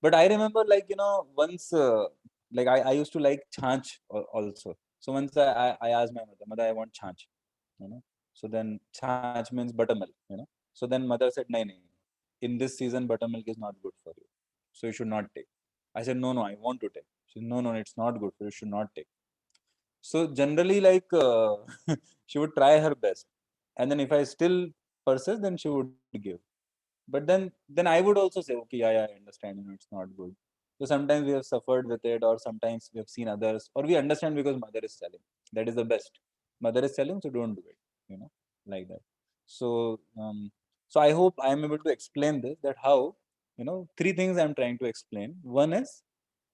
But I remember, like, you know, once, like I used to like chach also. So once I asked my mother, I want chach, you know. So then chach means buttermilk, you know. So then mother said, "Nahi, nahi, in this season buttermilk is not good for you, so you should not take." I said, "No, no, I want to take." She said, "No, no, it's not good for you. You should not take." So generally, like, she would try her best, and then if I still persist, then she would give. But then I would also say, "Okay, yeah, yeah, I understand. You know, it's not good." So sometimes we have suffered with it, or sometimes we have seen others, or we understand because mother is telling. That is the best. Mother is telling, so don't do it. You know, like that. So so I hope I am able to explain this. That how, you know, three things I'm trying to explain. One is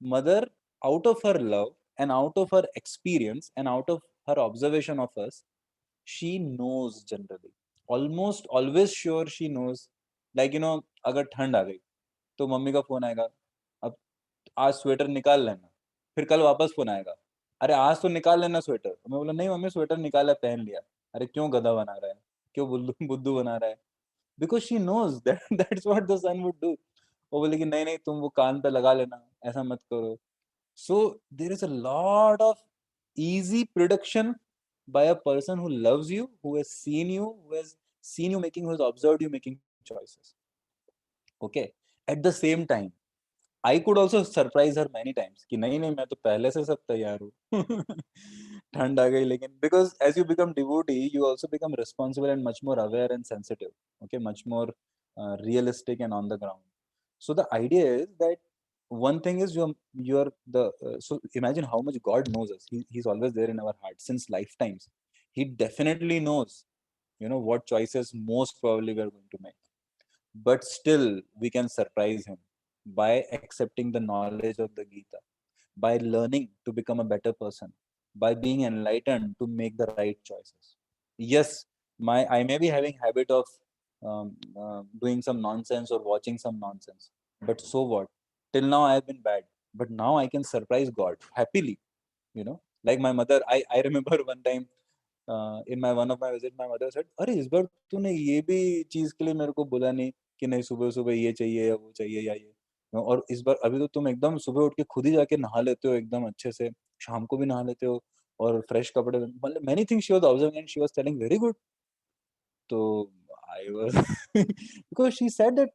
mother, out of her love and out of her experience and out of her observation of us, she knows generally, almost always sure she knows. Like, you know, अगर ठंड आ गई तो mummy का phone आएगा, अब आज sweater निकाल लेना, फिर कल वापस फोन आएगा, अरे आज तो निकाल लेना स्वेटर। मैं बोला, नहीं मम्मी, स्वेटर निकाला, पहन लिया। अरे क्यों गधा बना रहा है, क्यों बुद्धू बुद्धू बना रहा है? Because she knows that that's what the son would do. वो बोले कि नहीं नहीं, तुम वो कान पे लगा लेना, ऐसा मत करो। So there is a lot of easy prediction by a person who loves you, who has seen you, making, who has observed you making choices. Okay. At the same time, I could also surprise her many times कि नहीं नहीं, मैं तो पहले से सब तैयार हूँ। ठंड आ गई लेकिन, because as you become devotee, you also become responsible and much more aware and sensitive. Okay, much more realistic and on the ground. So the idea is that one thing is you're the so imagine how much God knows us. He's always there in our heart since lifetimes. He definitely knows, you know, what choices most probably we're going to make, but still we can surprise him by accepting the knowledge of the Gita, by learning to become a better person, by being enlightened to make the right choices. Yes, I may be having habit of doing some nonsense or watching some nonsense, but so what? Till now I have been bad, but now I can surprise God happily. You know, like my mother, I remember one time in my one of my visit, my mother said, "अरे इस बार तूने ये भी चीज के लिए मेरे को बोला नहीं कि नहीं सुबह सुबह ये चाहिए या वो चाहिए या ये, और इस बार अभी तो तुम एकदम सुबह उठ के खुद ही जाके नहा लेते हो एकदम अच्छे से, शाम को भी नहा लेते हो और फ्रेश कपड़े, मतलब many things she was observing and she was telling very good." So I was because she said that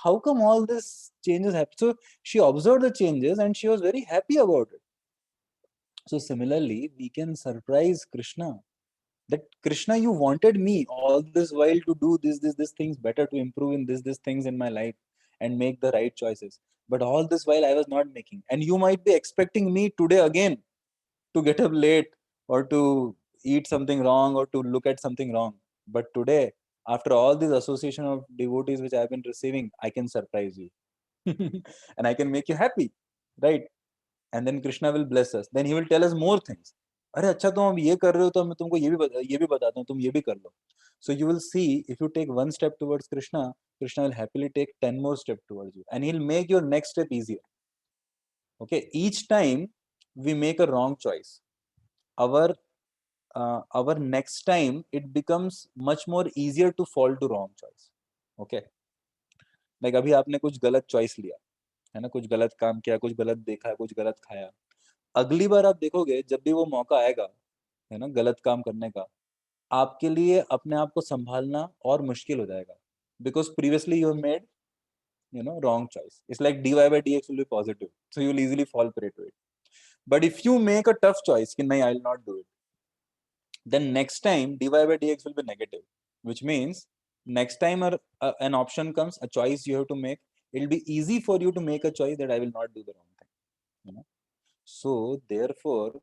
how come all this changes happen. So she observed the changes and she was very happy about it. So similarly, we can surprise Krishna that Krishna, you wanted me all this while to do this things better, to improve in this things in my life and make the right choices. But all this while I was not making. And you might be expecting me today again to get up late or to eat something wrong or to look at something wrong. But today, after all this association of devotees which I've been receiving, I can surprise you. And I can make you happy. Right? And then Krishna will bless us. Then he will tell us more things. अरे अच्छा तुम अब ये कर रहे हो तो मैं तुमको ये भी बताता हूँ, तुम ये भी कर लो. So you will see, if you take one step towards Krishna, Krishna will happily take 10 more steps towards you, and he'll make your next step easier. Okay, each time we make a wrong choice, our next time it becomes much more easier to fall to wrong choice. Okay, like अभी आपने कुछ गलत choice लिया है ना, कुछ गलत काम किया, कुछ गलत देखा, कुछ गलत खाया. अगली बार आप देखोगे जब भी वो मौका आएगा, है ना, गलत काम करने का, आपके लिए अपने आप को संभालना और मुश्किल हो जाएगा, because previously you have made, you know, wrong choice. It's like dy by dx will be positive, so you'll easily fall prey to it. But if you make a tough choice कि नहीं, I'll not do it, then next time dy by dx will be negative, which means next time an option comes, a choice you have to make, it'll be easy for you to make a choice that I will not do the wrong thing, you know. So therefore,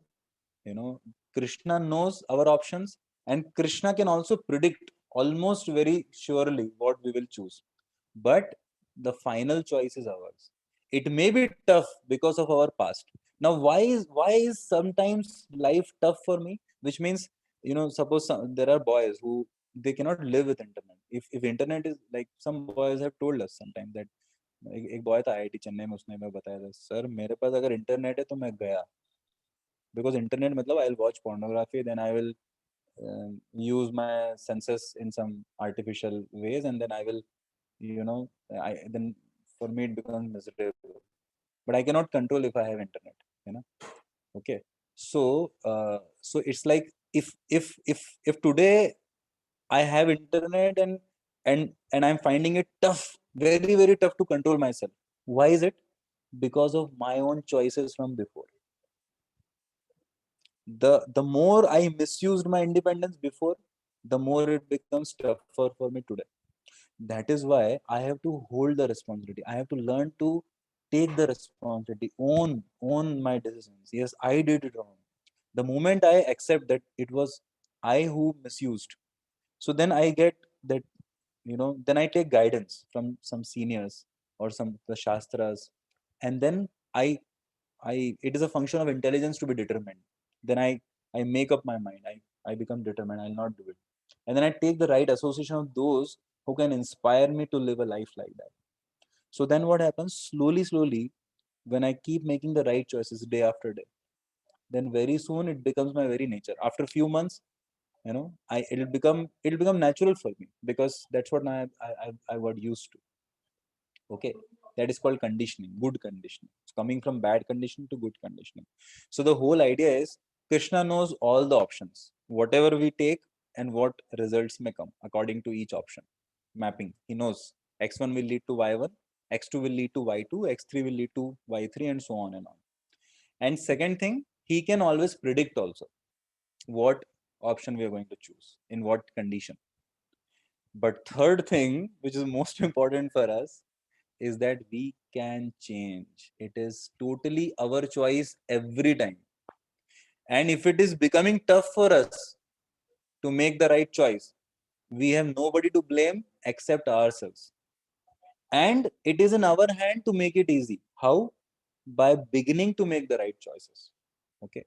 you know, Krishna knows our options, and Krishna can also predict almost very surely what we will choose, but the final choice is ours. It may be tough because of our past. Now why is sometimes life tough for me, which means, you know, suppose there are boys who they cannot live with internet. If internet is like, some boys have told us sometimes that एक boy था IIT Chennai में, उसने मैं बताया था, sir मेरे पास अगर internet है तो मैं गया, because internet matlab I'll watch pornography, then I will use my senses in some artificial ways, and then I will, you know, then for me it becomes miserable, but I cannot control if I have internet, you know. Okay, so so it's like, if today I have internet, and I'm finding it tough, very very tough to control myself. Why is it? Because of my own choices from before. The more I misused my independence before, the more it becomes tougher for me today. That is why I have to hold the responsibility. I have to learn to take the responsibility, own my decisions. Yes, I did it wrong. The moment I accept that it was I who misused, so then I get that, you know, then I take guidance from some seniors or some the shastras, and then I it is a function of intelligence to be determined. Then I make up my mind. I become determined. I'll not do it. And then I take the right association of those who can inspire me to live a life like that. So then what happens? Slowly, when I keep making the right choices day after day, then very soon it becomes my very nature. After a few months, you know, it'll become natural for me, because that's what I got used to. Okay, that is called conditioning, good conditioning. It's coming from bad conditioning to good conditioning. So the whole idea is, Krishna knows all the options, whatever we take, and what results may come according to each option mapping. He knows x1 will lead to y1, x2 will lead to y2, x3 will lead to y3, and so on and on. And second thing, he can always predict also what option we are going to choose in what condition. But third thing, which is most important for us, is that we can change. It is totally our choice every time. And if it is becoming tough for us to make the right choice, we have nobody to blame except ourselves. And it is in our hand to make it easy. How? By beginning to make the right choices. Okay.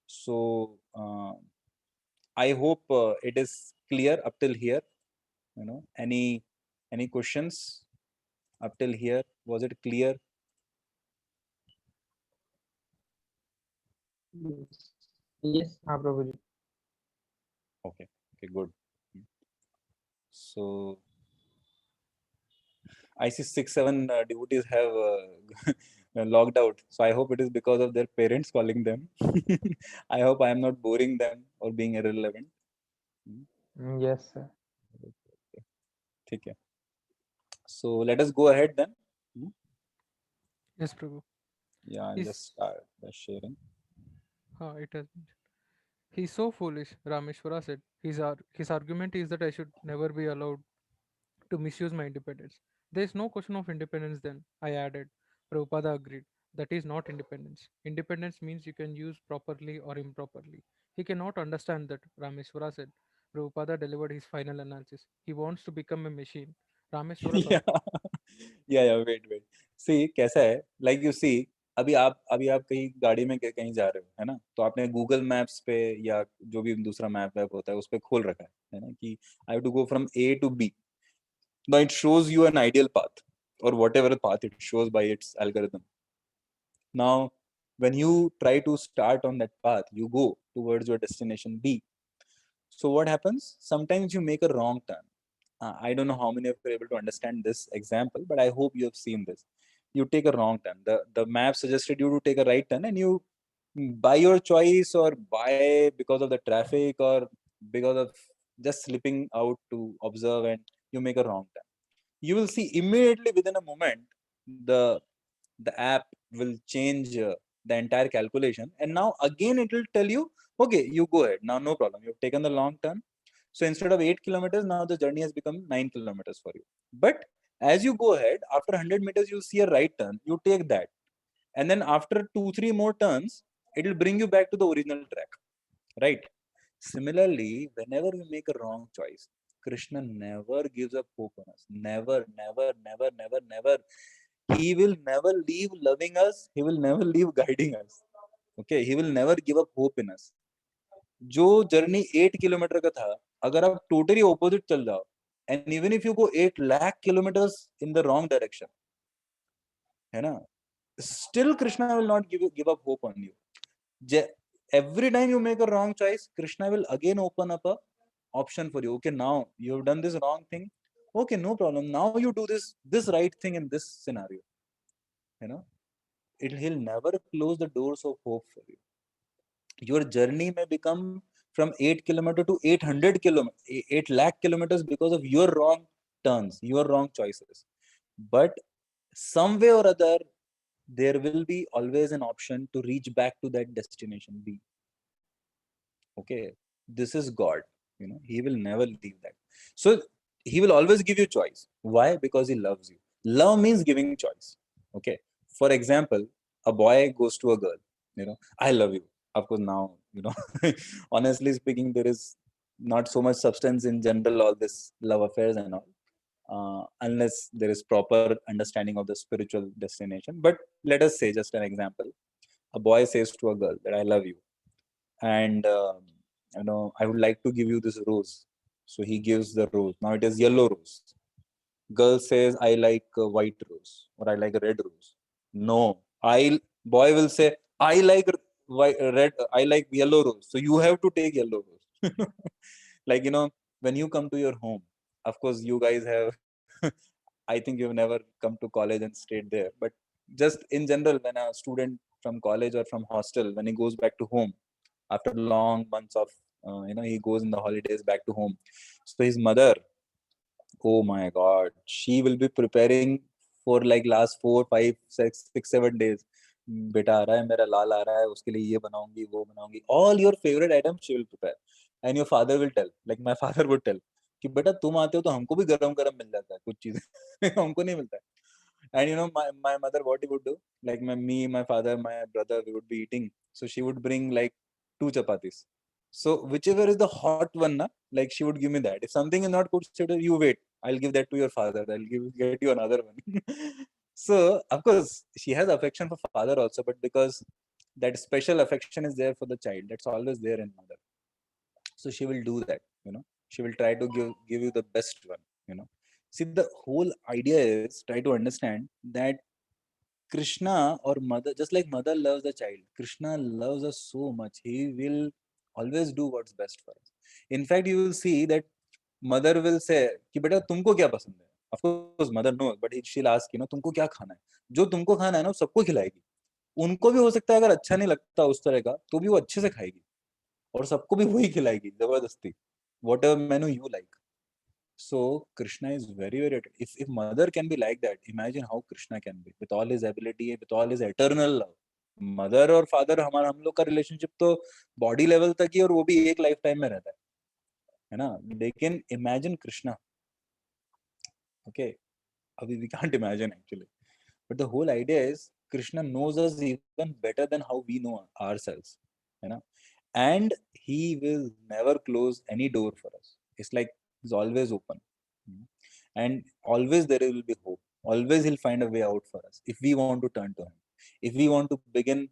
So I hope it is clear up till here. You know, any questions up till here? Was it clear? Yes, Prabhuji. Okay, good. So I see 6-7 devotees have logged out. So I hope it is because of their parents calling them. I hope I am not boring them or being irrelevant. Yes, sir. Okay. So let us go ahead then. Yes, Prabhu. Yeah, I'll He's, just start by sharing. it has been. He's so foolish, Rameshwara said. His argument is that I should never be allowed to misuse my independence. There is no question of independence then, I added. Prabhupada agreed. That is not independence. Independence means you can use properly or improperly. He cannot understand that, Rameshwara said. Prabhupada delivered his final analysis. He wants to become a machine. Rameshwara yeah. thought, Yeah, wait. See, कैसा है? Like you see, अभी आप कहीं गाड़ी में कहीं जा रहे हो, है ना? तो आपने गूगल मैप्स पे या जो भी दूसरा मैप वैप होता है उस पे खोल रखा है ना, कि I have to go from A to B. Now it shows you an ideal path, or whatever path it shows by its algorithm. Now, when you try to start on that path, you go towards your destination B. So what happens? Sometimes you make a wrong turn. I don't know how many of you are able to understand this example, but I hope you have seen this. You take a wrong turn. The map suggested you to take a right turn, and you, by your choice or by because of the traffic or because of just slipping out to observe, and you make a wrong turn. You will see immediately within a moment the app will change the entire calculation, and now again it will tell you, okay, you go ahead now, no problem, you've taken the long turn. So instead of 8 kilometers, now the journey has become 9 kilometers for you. But as you go ahead, after 100 meters, you see a right turn, you take that. And then after 2-3 more turns, it will bring you back to the original track, right? Similarly, whenever we make a wrong choice, Krishna never gives up hope on us. Never, never, never, never, never. He will never leave loving us. He will never leave guiding us. Okay, he will never give up hope in us. जो journey 8 kilometre का था, अगर आप totally opposite चल जाओ, and even if you go 8 lakh kilometers in the wrong direction, है ना, still Krishna will not give up hope on you. Every time you make a wrong choice, Krishna will again open up a option for you. Okay, now you have done this wrong thing. Okay, no problem. Now you do this right thing in this scenario. You know, he'll never close the doors of hope for you. Your journey may become from 8 kilometer to 800 kilometers, 8 lakh kilometers because of your wrong turns, your wrong choices. But some way or other, there will be always an option to reach back to that destination B. Okay, this is God. You know, he will never leave that. So he will always give you choice. Why? Because he loves you. Love means giving choice. Okay. For example, a boy goes to a girl, you know, I love you. Of course, now, you know, honestly speaking, there is not so much substance in general, all this love affairs and all, unless there is proper understanding of the spiritual destination. But let us say, just an example, a boy says to a girl that I love you, and you know, I would like to give you this rose. So he gives the rose. Now it is yellow rose. Girl says, I like a white rose, or I like a red rose. No, boy will say, I like red, I like yellow rose. So you have to take yellow rose. Like, you know, when you come to your home, of course, you guys have, I think you've never come to college and stayed there. But just in general, when a student from college or from hostel, when he goes back to home, after long months of, you know, he goes in the holidays back to home. So his mother, oh my God, she will be preparing for like last 4, 5, 6, 6, 7 days. बेटा आ रहा है, मेरा लाल आ रहा है, उसके लिए ये बनाऊंगी, वो बनाऊंगी. All your favorite items she will prepare. And your father will tell, like my father would tell, कि बेटा तुम आते हो तो हमको भी गरम गरम मिल जाता है कुछ चीजें हमको नहीं मिलता है. And you know, my mother, what he would do, like me, my father, my brother, we would be eating. So she would bring like 2 chapatis. So whichever is the hot one, na, like she would give me that. If something is not good, she would, you wait, I'll give that to your father. I'll get you another one. So of course she has affection for father also, but because that special affection is there for the child, that's always there in mother. So she will do that. You know, she will try to give you the best one. You know, see, the whole idea is try to understand that Krishna or mother, just like mother loves the child, Krishna loves us so much. He will always do what's best for us. In fact, you will see that mother will say कि बेटा तुमको क्या पसंद है. Of course, mother knows, but she'll ask, you know, तुमको क्या खाना है. जो तुमको खाना है ना, वो सबको खिलाएगी. उनको भी हो सकता है अगर अच्छा नहीं लगता उस तरह का, तो भी वो अच्छे से खाएगी. और सबको भी वही खिलाएगी जबरदस्ती. Whatever menu you like. So Krishna is very, very. If mother can be like that, imagine how Krishna can be with all his ability, with all his eternal love. Mother और फादर हमारा हम लोग का relationship तो body level तक ही, और वो भी एक लाइफ टाइम में रहता है ना. लेकिन इमेजिन कृष्णा. ओके, अभी we can't imagine actually, but the whole idea is Krishna knows us even better than how we know ourselves, है ना. And he will never close any door for us. It's like he's always open. And always there will be hope. Always he'll find a way out for us if we want to turn to him, if we want to begin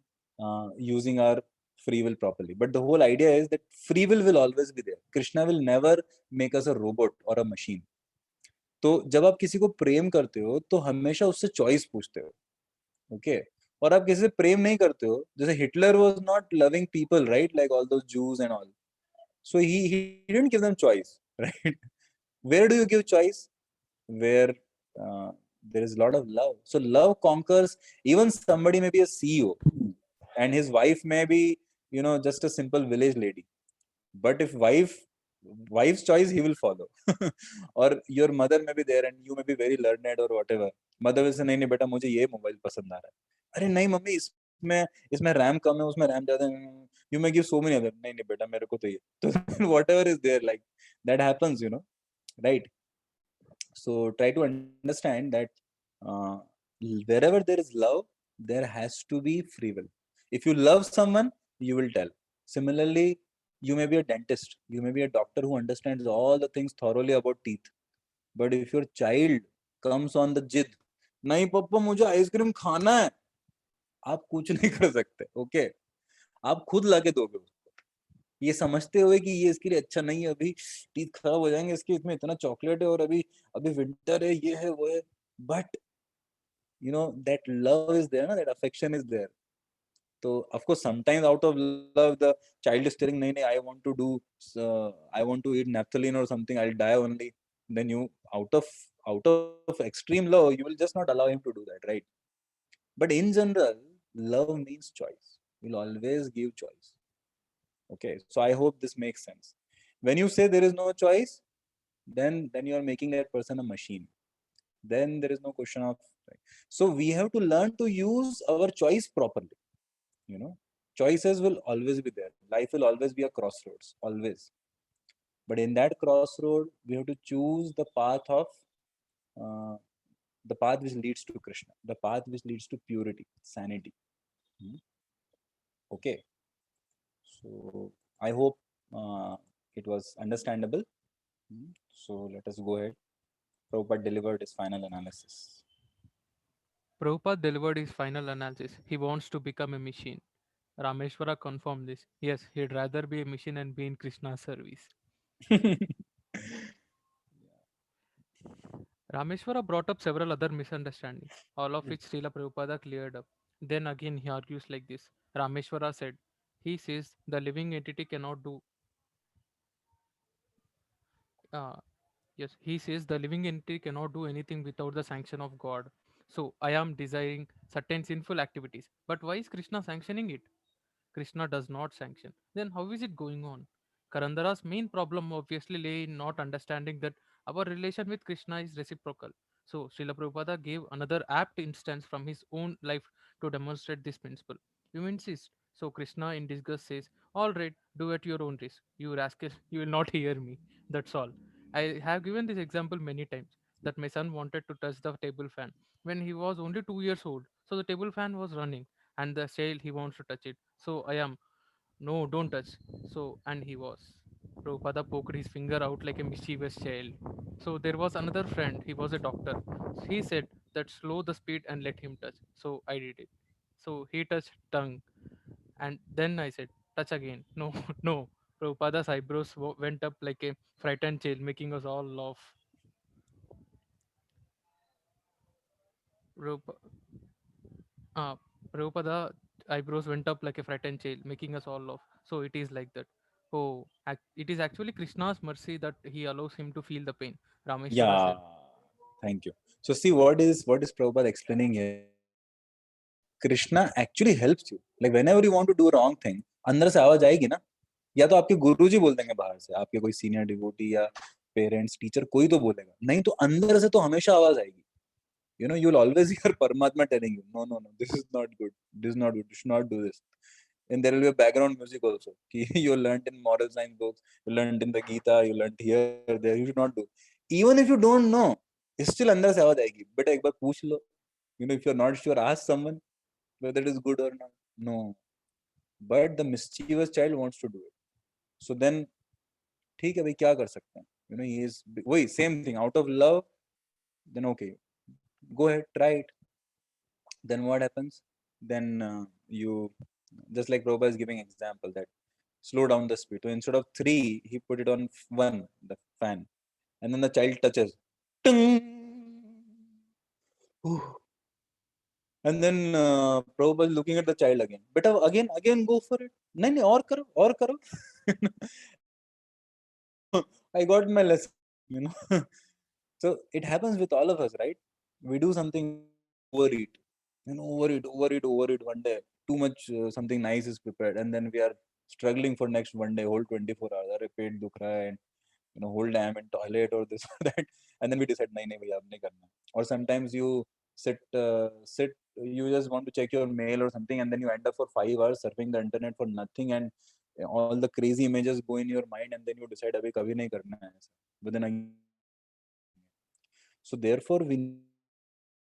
using our free will properly. But the whole idea is that free will always be there. Krishna will never make us a robot or a machine. तो जब आप किसी को प्रेम करते हो तो हमेशा उससे चॉइस पूछते हो. ओके, और आप किसी से प्रेम नहीं करते हो, जैसे Hitler was not loving people, right, like all those juice and all. So he didn't give them choice, right? Where do you give choice? Where there is a lot of love. So love conquers. Even somebody may be a CEO and his wife may be, you know, just a simple village lady. But if wife's choice he will follow. Or your mother may be there and you may be very learned or whatever. Mother will say, नहीं नहीं बेटा मुझे ये mobile पसंद आ रहा है. अरे नहीं मम्मी, इसमें रैम कम है, उसमें रैम ज्यादा है. You may give so many other, नहीं नहीं बेटा मेरे को तो ये, तो whatever is there, like that happens, you know, right? So try to understand that uh, wherever there is love, there has to be free will. If you love someone, you will tell. Similarly, you may be a dentist, you may be a doctor who understands all the things thoroughly about teeth. But if your child comes on the jid, नहीं पापा मुझे ice cream खाना है, आप कुछ नहीं कर सकते, ओके? आप खुद लाके दोगे उसको, ये समझते हुए कि ये इसके लिए अच्छा नहीं है, अभी टीथ खराब हो जाएंगे इसके, इसमें इतना चॉकलेट है और अभी अभी विंटर है, ये है वो है, but you know that love is there, that affection is there. So of course sometimes out of love the child is telling nahi nahi I want to do I want to eat naphthalene or something, I'll die only. Then you out of extreme love you will just not allow him to do that, right? But in general love means choice, will always give choice. Okay, so I hope this makes sense. When you say there is no choice, then you are making that person a machine. Then there is no question of, so we have to learn to use our choice properly, you know. Choices will always be there, life will always be a crossroads, always. But in that crossroad we have to choose the path of uh, the path which leads to Krishna, the path which leads to purity, sanity. Okay, so I hope it was understandable. So let us go ahead. Prabhupada delivered his final analysis. Prabhupada delivered his final analysis. He wants to become a machine. Rameshwara confirmed this. Yes, he'd rather be a machine and be in Krishna's service. Rameshwara brought up several other misunderstandings, all of which Srila Prabhupada cleared up. Then again he argues like this. Rameshwara said, he says the living entity cannot do. Yes, he says the living entity cannot do anything without the sanction of God. So I am desiring certain sinful activities. But why is Krishna sanctioning it? Krishna does not sanction. Then how is it going on? Karandara's main problem obviously lay in not understanding that our relation with Krishna is reciprocal. So Srila Prabhupada gave another apt instance from his own life to demonstrate this principle. You insist. So Krishna in disgust says, alright, do at your own risk. You rascal, you will not hear me. That's all. I have given this example many times that my son wanted to touch the table fan when he was only 2 years old. So the table fan was running and the child he wants to touch it. So I am, no, don't touch. So, and he was. Prabhupada poked his finger out like a mischievous child. So there was another friend, he was a doctor. He said that slow the speed and let him touch. So I did it. So he touched tongue. And then I said, touch again. No, no. Prabhupada's eyebrows went up like a frightened child, making us all laugh. Prabhupada, uh, Prabhupada eyebrows went up like a frightened child, making us all laugh. So it is like that. Oh, it is actually Krishna's mercy that he allows him to feel the pain. Rameshwara Yeah, said. thank you. So see what is Prabhupada explaining here. Krishna actually helps you. Like whenever you want to do a wrong thing, अंदर से आवाज आएगी ना, या तो आपके गुरुजी बोल देंगे बाहर से, आपके कोई सीनियर डिवोटी या पेरेंट्स टीचर कोई तो बोलेगा, नहीं तो अंदर से तो हमेशा आवाज आएगी. You know, you'll always hear Paramatma telling you, no, no, no, this is not good, this is not good, you should not do this. And there will be a background music also. You learned in moral science books, you learned in the Gita, you learned here, there, you should not do. Even if you don't know, still अंदर से आवाज आएगी, बेटा एक बार पूछ लो. You know, if you're not sure, ask someone whether it is good or not. No, but the mischievous child wants to do it. So then, ठीक है भाई क्या कर सकते हैं? You know, he is वही same thing, out of love. Then okay, go ahead, try it. Then what happens? Then you, just like Prabhupada is giving example that slow down the speed. So instead of 3, he put it on 1, the fan, and then the child touches. And then Prabhupada is looking at the child again. Beta, again, go for it. नहीं नहीं और करो. I got my lesson. You know. So it happens with all of us, right? We do something, overeat, overeat one day. Too much something nice is prepared, and then we are struggling for next one day, whole 24 hours. अरे पेट दुख रहा है, and whole day I'm in toilet or this or that, and then we decide नहीं नहीं भैया अब नहीं करना. Or sometimes you sit you just want to check your mail or something, and then you end up for 5 hours surfing the internet for nothing, and all the crazy images go in your mind, and then you decide abhi kabhi nahi karna hai aisa. But then so therefore we need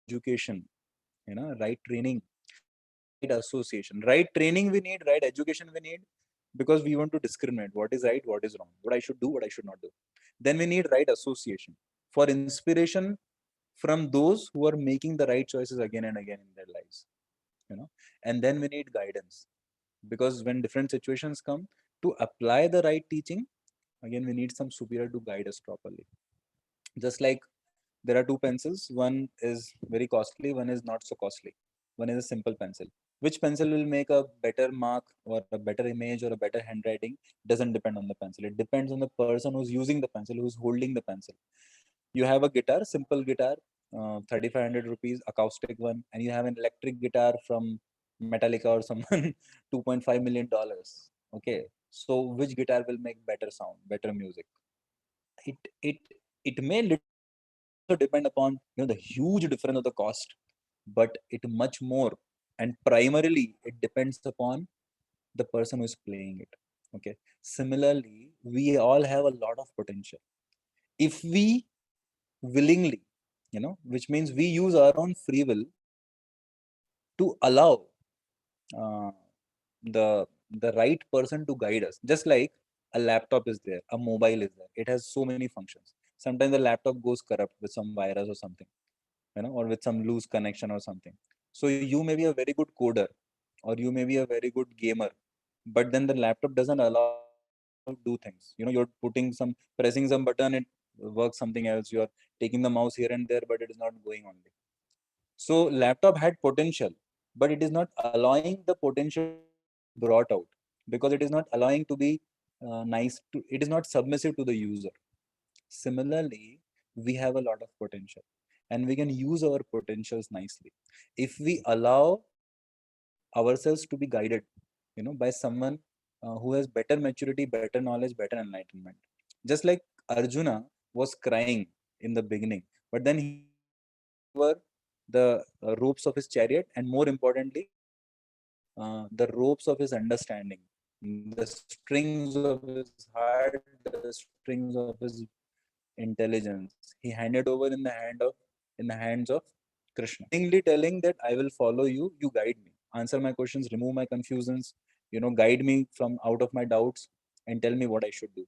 education, right training, right association, right training we need, right education we need, because we want to discriminate what is right, what is wrong, what I should do, what I should not do. Then we need right association for inspiration from those who are making the right choices again and again in their lives, and then we need guidance, because when different situations come, to apply the right teaching, again we need some superior to guide us properly. Just like there are two pencils, one is very costly, one is not so costly, one is a simple pencil. Which pencil will make a better mark or a better image or a better handwriting doesn't depend on the pencil. It depends on the person who's using the pencil, who's holding the pencil. You have a guitar, simple guitar, 3500 rupees, acoustic one, and you have an electric guitar from Metallica or someone, $2.5 million. Okay, so which guitar will make better sound, better music? It may also depend upon the huge difference of the cost, but it much more and primarily it depends upon the person who is playing it. Okay, similarly we all have a lot of potential if we willingly, which means we use our own free will to allow uh, the right person to guide us. Just like a laptop is there, a mobile is there, it has so many functions. Sometimes the laptop goes corrupt with some virus or something, or with some loose connection or something. So you may be a very good coder, or you may be a very good gamer, but then the laptop doesn't allow you to do things. You're pressing some button, it works something else. You're taking the mouse here and there, but it is not going only. So laptop had potential, but it is not allowing the potential brought out, because it is not allowing to be nice to, it is not submissive to the user. Similarly, we have a lot of potential and we can use our potentials nicely if we allow ourselves to be guided, by someone who has better maturity, better knowledge, better enlightenment. Just like Arjuna was crying in the beginning, but then he were the ropes of his chariot, and more importantly, the ropes of his understanding, the strings of his heart, the strings of his intelligence. He handed over in the hands of Krishna, telling that I will follow you, you guide me, answer my questions, remove my confusions, guide me from out of my doubts, and tell me what I should do.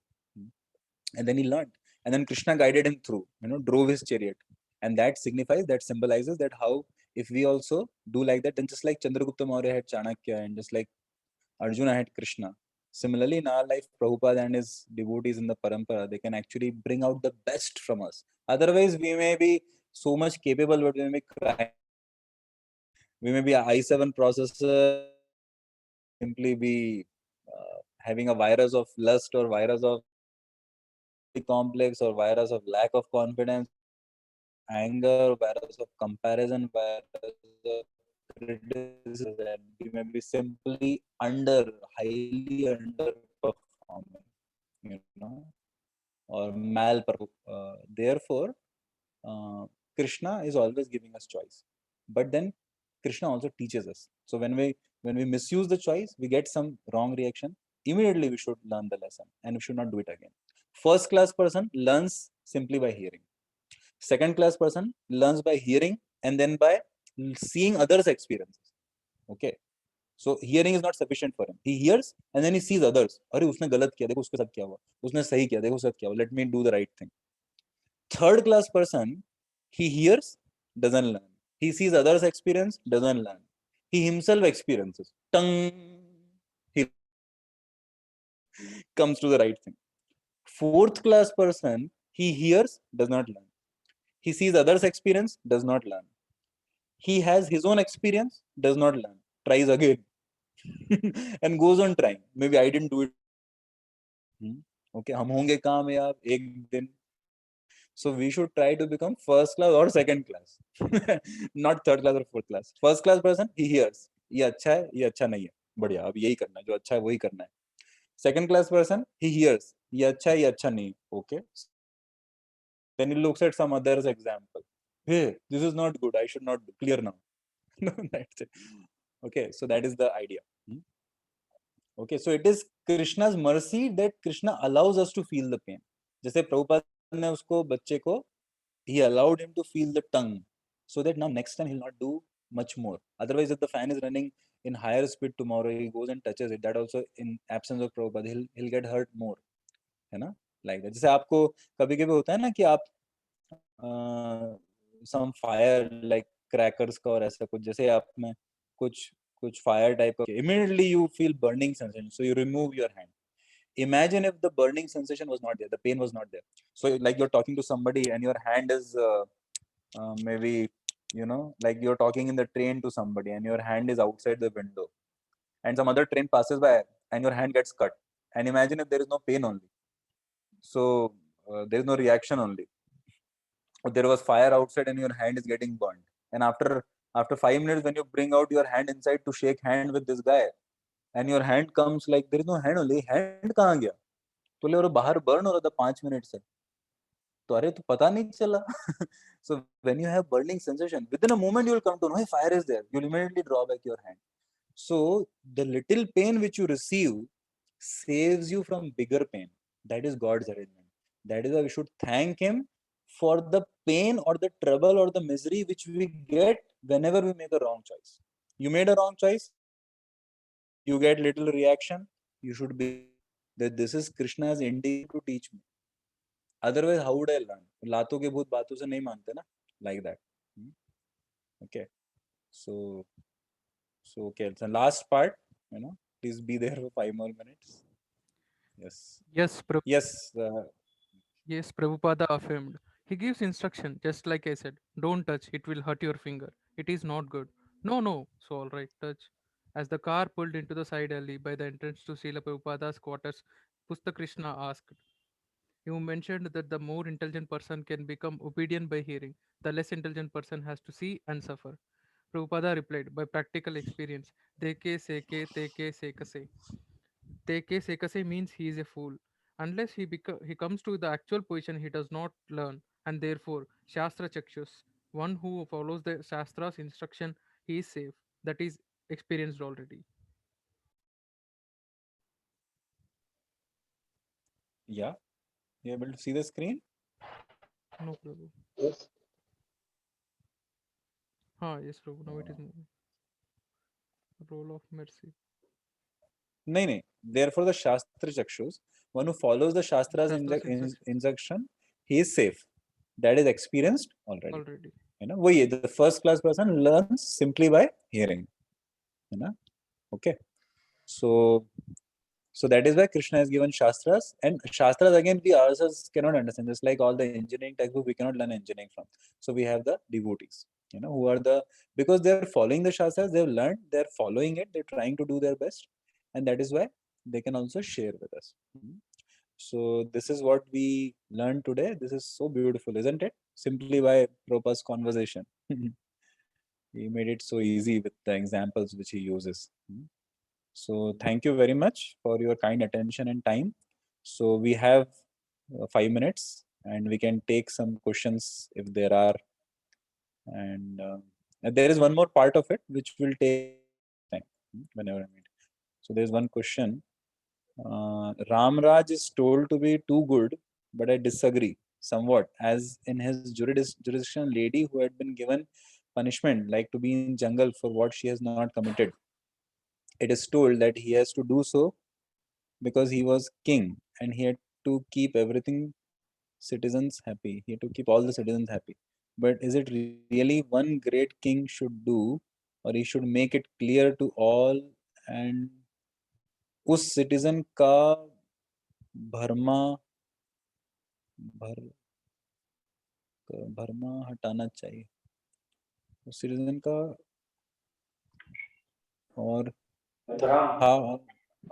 And then he learned, and then Krishna guided him through, drove his chariot, and that signifies, that symbolizes that how if we also do like that, then just like Chandragupta Maurya had Chanakya, and just like Arjuna had Krishna, similarly in our life Prabhupada and his devotees in the parampara, they can actually bring out the best from us. Otherwise we may be so much capable, but we may be crying, we may be a i7 processor, simply be having a virus of lust or virus of complex or virus of lack of confidence, anger, virus of comparison, virus of criticism, and we may be simply highly underperforming, or therefore, Krishna is always giving us choice, but then Krishna also teaches us. So when we misuse the choice, we get some wrong reaction. Immediately we should learn the lesson, and we should not do it again. First class person learns simply by hearing. Second class person learns by hearing and then by seeing others' experiences. Okay. So hearing is not sufficient for him. He hears and then he sees others. अरे उसने गलत किया, देखो उसके साथ क्या हुआ. उसने सही किया, देखो उसके साथ क्या हुआ. Let me do the right thing. Third class person, he hears, doesn't learn. He sees others' experience, doesn't learn. He himself experiences. He comes to the right thing. Fourth class person, he hears, does not learn. He sees others' experience, does not learn. He has his own experience, does not learn, tries again, and goes on trying. Maybe I didn't do it. Okay, हम होंगे कामयाब एक दिन. So we should try to become first class or second class, not third class or fourth class. First class person, he hears, ये अच्छा है, ये अच्छा नहीं है, बढ़िया, अब यही करना है, जो अच्छा है वही करना है. Second class person, he hears, ये अच्छा है, ये अच्छा नहीं है, okay. Then he looks at some other's example. Hey, this is not good, I should not do. Clear now. No, that's it. Okay, so that is the idea. Okay, so it is Krishna's mercy that Krishna allows us to feel the pain. जैसे प्रभुपाद ने उसको बच्चे को he allowed him to feel the tongue so that now next time he'll not do much more. Otherwise, if the fan is running in higher speed tomorrow, he goes and touches it. That also in absence of Prabhupada, he'll get hurt more. है ना? Like that. जैसे आपको कभी-कभी होता है ना कि आप some fire like crackers का और ऐसा कुछ जैसे आप में कुछ fire type का immediately you feel burning sensation, so you remove your hand. Imagine if the burning sensation was not there, the pain was not there. So like you're talking to somebody and your hand is maybe, you know, like you're talking in the train to somebody and your hand is outside the window and some other train passes by and your hand gets cut. And imagine if there is no pain only. So there is no reaction only. Or there was fire outside and your hand is getting burned. And after 5 minutes, when you bring out your hand inside to shake hand with this guy, and your hand comes like there is no hand only, hand कहाँ गया? बोले और बाहर burn हो रहा था 5 minute से. तो अरे तो पता नहीं चला. So when you have burning sensation, within a moment you will come to know, hey, fire is there. You will immediately draw back your hand. So the little pain which you receive saves you from bigger pain. That is God's arrangement. That is why we should thank Him for the pain or the trouble or the misery which we get whenever we make a wrong choice. You made a wrong choice, you get little reaction, you should be that this is Krishna's indeed to teach me. Otherwise, how would I learn? लातों के भूत बातों से नहीं मानते ना, like that. Okay, so okay, so last part, you know, please be there for 5 more minutes. Yes. Yes, Yes. Yes, Prabhupada affirmed. He gives instruction, just like I said. Don't touch, it will hurt your finger. It is not good. No, no. So, alright, touch. As the car pulled into the side alley by the entrance to Srila Prabhupada's quarters, Pusta Krishna asked, you mentioned that the more intelligent person can become obedient by hearing, the less intelligent person has to see and suffer. Prabhupada replied, by practical experience, Deke seke teke sekase. Teke sekase means he is a fool. Unless he comes to the actual position, he does not learn, and therefore, Shastra Chakshus, one who follows the Shastra's instruction, he is safe. That is experienced already. Yeah. You able to see the screen? No, Prabhu. Yes. Yes, Prabhu. Now it is moving. Role of mercy. No. Therefore, the Shastra Chakshus, one who follows the Shastra's instruction, he is safe. That is experienced already. You know, the first class person learns simply by hearing. You know? Okay. So that is why Krishna has given Shastras, and Shastras again we ourselves cannot understand. Just like all the engineering textbook, we cannot learn engineering from. So we have the devotees, you know, who are because they are following the Shastras, they've learned, they're following it, they're trying to do their best, and that is why they can also share with us. So this is what we learned today. This is so beautiful, isn't it? Simply by Prabhupada's conversation. He made it so easy with the examples which he uses. So thank you very much for your kind attention and time. So we have 5 minutes and we can take some questions if there are. And there is one more part of it which will take time whenever I meet. So there's one question. Ramraj is told to be too good, but I disagree somewhat, as in his jurisdiction, lady who had been given punishment, like to be in jungle for what she has not committed. It is told that he has to do so because he was king and he had to keep citizens happy. He had to keep all the citizens happy. But is it really one great king should do, or he should make it clear to all and उस citizen का भरमा हटाना चाहिए, उस citizen का और हाँ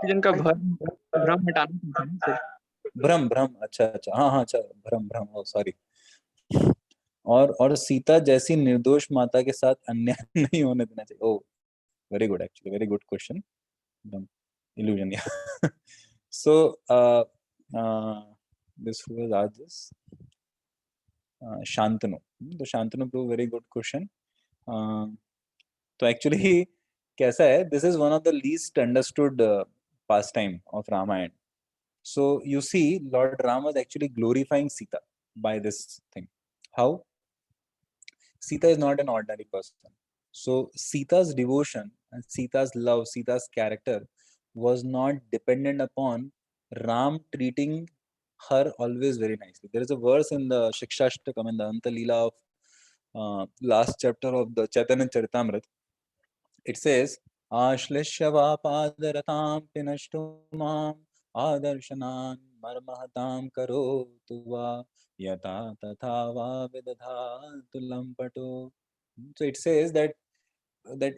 जिनका भ्रम हटाना चाहते हैं ना सर। भ्रम अच्छा हाँ अच्छा भ्रम सॉरी। और सीता जैसी निर्दोष माता के साथ अन्याय नहीं होने देना चाहिए। Oh very good, actually very good question. illusion, yeah. So this was asked this Shantanu. The Shantanu Prabhu, very good question. तो actually कैसा है, this is one of the least understood pastime of Ramayana. So you see, Lord Ram was actually glorifying Sita by this thing. How? Sita is not an ordinary person. So Sita's devotion and Sita's love, Sita's character was not dependent upon Ram treating her always very nicely. There is a verse in the Shikshashtakam, in the Anta Leela of last chapter of the Chaitanya Charitamrita. It says, Ashlishya padaratam pinashtumam adarshanan marmahatam karotuva yata tatha va vidadhatu lampato. So it says that that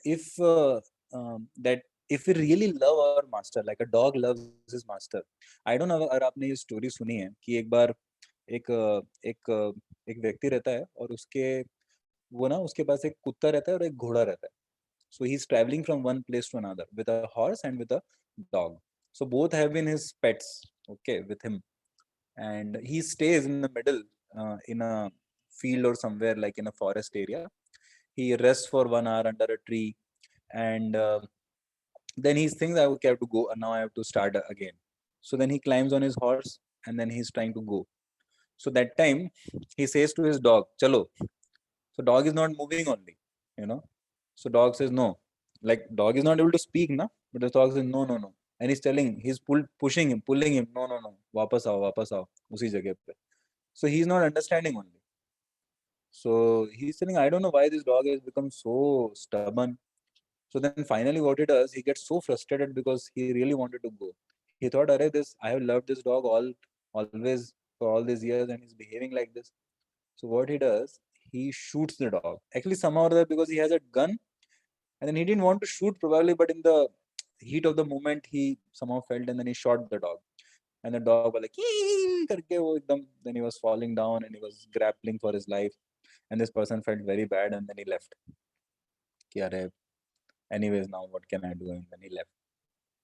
if we really love our master like a dog loves his master. I don't know अगर आपने ये story सुनी है कि एक बार एक एक एक व्यक्ति रहता है और उसके पास एक कुत्ता रहता है और एक घोड़ा रहता है. So he's traveling from one place to another with a horse and with a dog. So both have been his pets, okay, with him. And he stays in the middle in a field or somewhere like in a forest area. He rests for 1 hour under a tree, and then he thinks, okay, I have to go, and now I have to start again. So then he climbs on his horse, and then he's trying to go. So that time he says to his dog, "Chalo." So dog is not moving only, you know. So dog says no. Like dog is not able to speak, na? But the dog says no, no, no. And he's pushing him, pulling him. No, no, no. Wapas aao, usi jagah pe. So he's not understanding only. So he's saying, I don't know why this dog has become so stubborn. So then finally what he does, he gets so frustrated because he really wanted to go. He thought, I have loved this dog always for all these years and he's behaving like this. So what he does, he shoots the dog. Actually, somehow or other, because he has a gun, and then he didn't want to shoot probably, but in the heat of the moment, he somehow felt, and then he shot the dog. And the dog was like, "Ee!" करके वो एकदम, then he was falling down and he was grappling for his life. And this person felt very bad, and then he left. कि अरे, anyways, now what can I do? And then he left.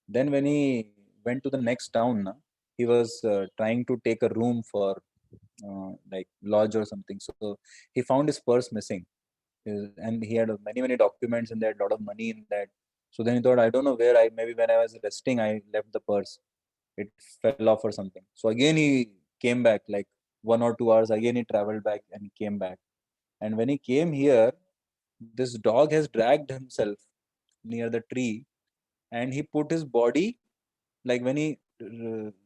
Then when he went to the next town, he was trying to take a room for like lodge or something. So he found his purse missing, and he had many documents and there had a lot of money in that. So then he thought, I don't know where maybe when I was resting, I left the purse. It fell off or something. So again he came back like 1 or 2 hours. Again he traveled back and came back. And when he came here, this dog has dragged himself near the tree, and he put his body, like when he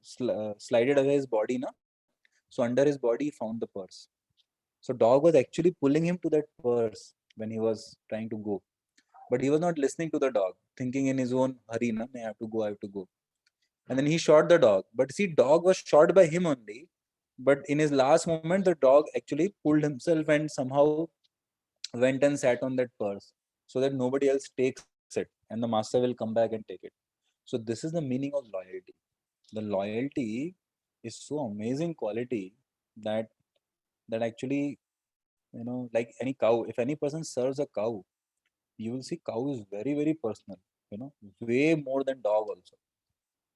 slided away his body, so under his body he found the purse. So dog was actually pulling him to that purse when he was trying to go, but he was not listening to the dog, thinking in his own hurry, na, I have to go, I have to go. And then he shot the dog, but see, dog was shot by him only. But in his last moment, the dog actually pulled himself and somehow went and sat on that purse so that nobody else takes it, and the master will come back and take it. So this is the meaning of loyalty. The loyalty is so amazing quality that actually, like any cow, if any person serves a cow, you will see cow is very personal, way more than dog also.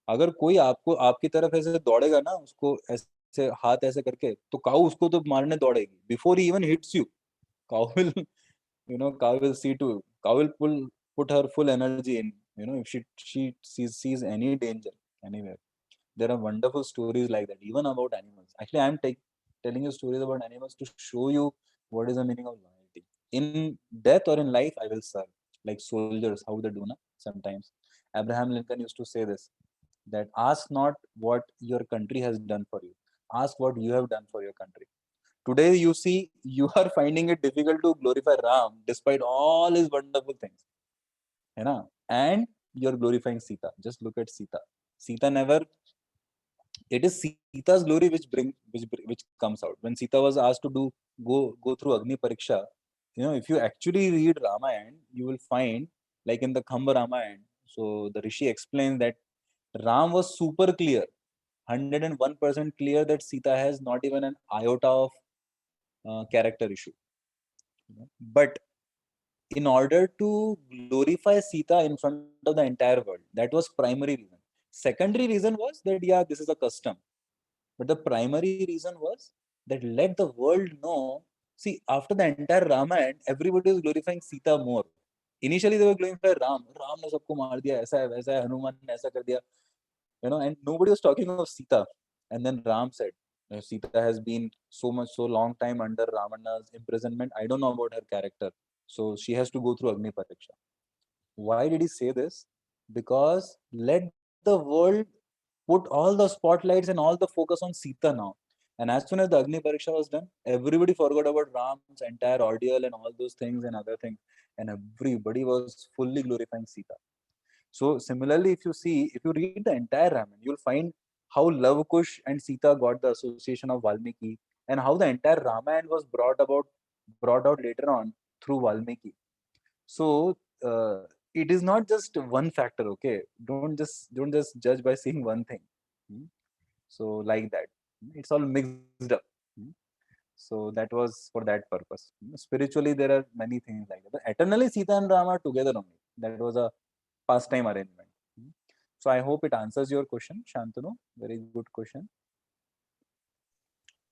अगर कोई आपको आपकी तरफ ऐसे दौड़ेगा ना, उसको ऐसे हाथ ऐसे करके, तो काऊ उसको तो मारने दौड़ेगी before he even hits you. Cow will, cow will see to, cow will put her full energy in, if she sees any danger anywhere. There are wonderful stories like that, even about animals. Actually, I'm telling you stories about animals to show you what is the meaning of loyalty. In death or in life, I will serve, like soldiers, how they do na, sometimes. Abraham Lincoln used to say this, that ask not what your country has done for you, ask what you have done for your country. Today you see, you are finding it difficult to glorify Ram despite all his wonderful things, and you're glorifying Sita. Just look at Sita. Sita never, it is Sita's glory which comes out when Sita was asked to go through Agni Pariksha. If you actually read Ramayana, you will find, like in the Khamba Ramayana, so the Rishi explains that Ram was super clear, 101% clear that Sita has not even an iota of character issue. But in order to glorify Sita in front of the entire world, that was primary reason. Secondary reason was that, yeah, this is a custom. But the primary reason was that let the world know. See, after the entire Ramayana, everybody is glorifying Sita more. Initially they were glorifying Ram. Ram ने सबको मार दिया, ऐसा है वैसा है, हनुमान ने ऐसा कर दिया, and nobody was talking of Sita. And then Ram said, Sita has been so long time under Ravana's imprisonment. I don't know about her character, so she has to go through Agni Pariksha. Why did he say this? Because let the world put all the spotlights and all the focus on Sita now. And as soon as the Agni Pariksha was done, everybody forgot about Ram's entire ordeal and all those things and other things, and everybody was fully glorifying Sita. So similarly, if you read the entire Ramayana, you'll find how Lava Kush and Sita got the association of Valmiki, and how the entire Ramayana was brought out later on through Valmiki. So it is not just one factor. Okay, don't just judge by seeing one thing. So like that, it's all mixed up. So that was for that purpose. Spiritually, there are many things like that. But eternally, Sita and Rama are together only. That was a pastime arrangement. So I hope it answers your question, Shantanu. Very good question.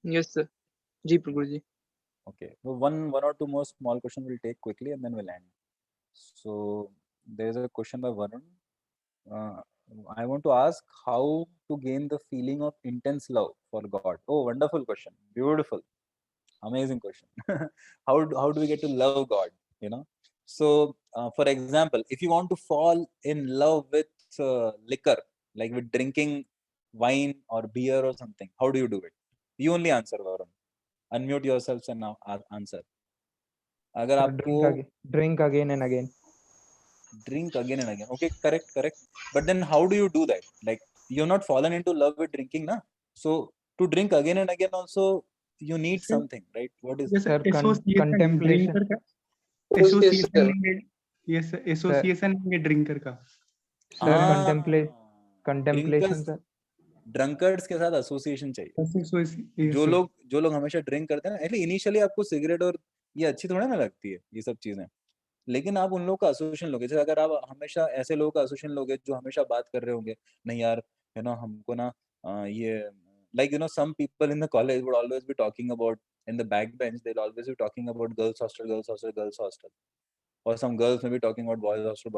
Yes, sir. Ji Prabhuji. Okay. So one or two more small questions we'll take quickly and then we'll end. So there is a question by Varun. I want to ask how to gain the feeling of intense love for God. Oh, wonderful question. Beautiful. Amazing question. How do we get to love God? So for example, if you want to fall in love with liquor, like with drinking wine or beer or something, how do you do it? You only answer, Varun. Unmute yourselves and now answer. अगर Sir, आपको drink again and again. drink again and again. Okay, correct. But then how do you do that? Like, you're not fallen into love with drinking, na? So to drink again and again also, you need Sir, something, right? What is yes, Sir, association contemplation. drinker का Yes, association sir. में yes association में drinker का Sir, हाँ, contemplation, drinkers sir. Drunkards के साथ association चाहिए. yes, जो sir. लोग हमेशा ड्रिंक करते हैं ना, एटलीस्ट इनिशियली आपको सिगरेट और ये अच्छी थोड़ा ना लगती है ये सब चीजें, लेकिन आप उन लोगों का एसोसिएशन लोगे. जैसे अगर आप हमेशा ऐसे लोगों का एसोसिएशन लोगे जो हमेशा बात कर रहे होंगे, नहीं यार हमको ना ये like some people in the college would always be talking about, in the back bench they'll always be talking about girls hostel, or some girls may be talking about boys hostel.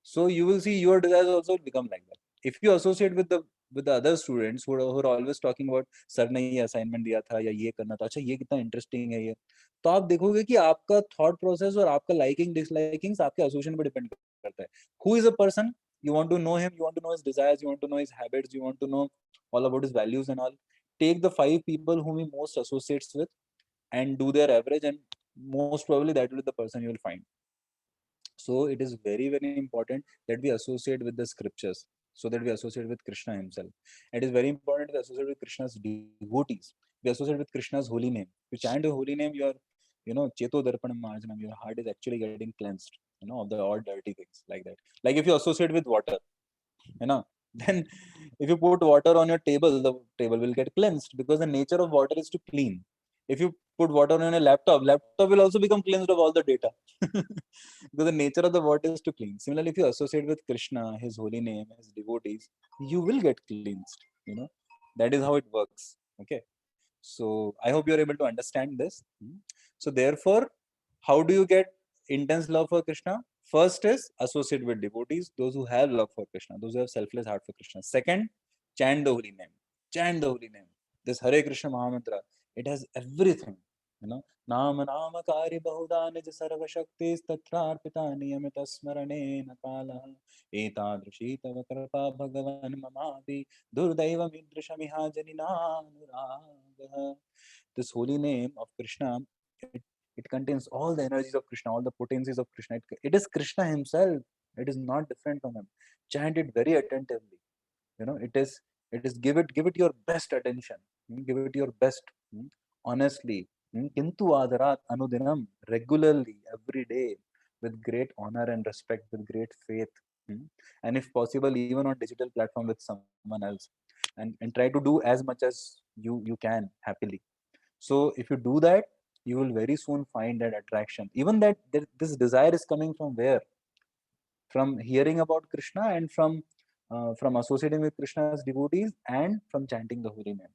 So you will see your desires also become like that. If you associate with the other students who are always talking about sir ने ये assignment दिया था या ये करना था, अच्छा ये कितना इंटरेस्टिंग है ये, तो आप देखोगे कि आपका थॉट प्रोसेस और आपका लाइकिंग डिसलाइकिंग्स आपके एसोसिएशन पे डिपेंड करता है. Who is a person, you want to know him, you want to know his desires, you want to know his habits, you want to know all about his values and all. Take the 5 people whom he most associates with and do their average, and most probably that will be the person you will find. So it is very, very important that we associate with the scriptures, so that we associate with Krishna himself. It is very important to associate with Krishna's devotees. We associate with Krishna's holy name. You chant the holy name, your Cheto Darpanam Marjanam, your heart is actually getting cleansed, of the all dirty things like that. Like if you associate with water, then if you put water on your table, the table will get cleansed, because the nature of water is to clean. If you put water on a laptop will also become cleansed of all the data. Because the nature of the water is to clean. Similarly, if you associate with Krishna, his holy name, his devotees, you will get cleansed. That is how it works. Okay. So I hope you're able to understand this. So therefore, how do you get intense love for Krishna? First is associate with devotees, those who have love for Krishna, those who have selfless heart for Krishna. Second, chant the holy name. Chant the holy name. This Hare Krishna Mahamantra, it has everything. Nama Kari Bahuda Nij Sarva Shaktis Tatrarpita Niyamita Smarane Nakala Etadrishi Tava Krapa Bhagavan Mamapi Durdaiva Midrishamiha Janina Anuraga. This holy name of Krishna, it contains all the energies of Krishna, all the potencies of Krishna. It is Krishna himself. It is not different from him. Chant it very attentively. It is give it your best attention. Give it your best, honestly. Kintu adarat anudinam, regularly, every day, with great honor and respect, with great faith. And if possible, even on digital platform with someone else. And try to do as much as you can happily. So if you do that, you will very soon find that attraction. Even that this desire is coming from where? From hearing about Krishna and from associating with Krishna's devotees and from chanting the holy name.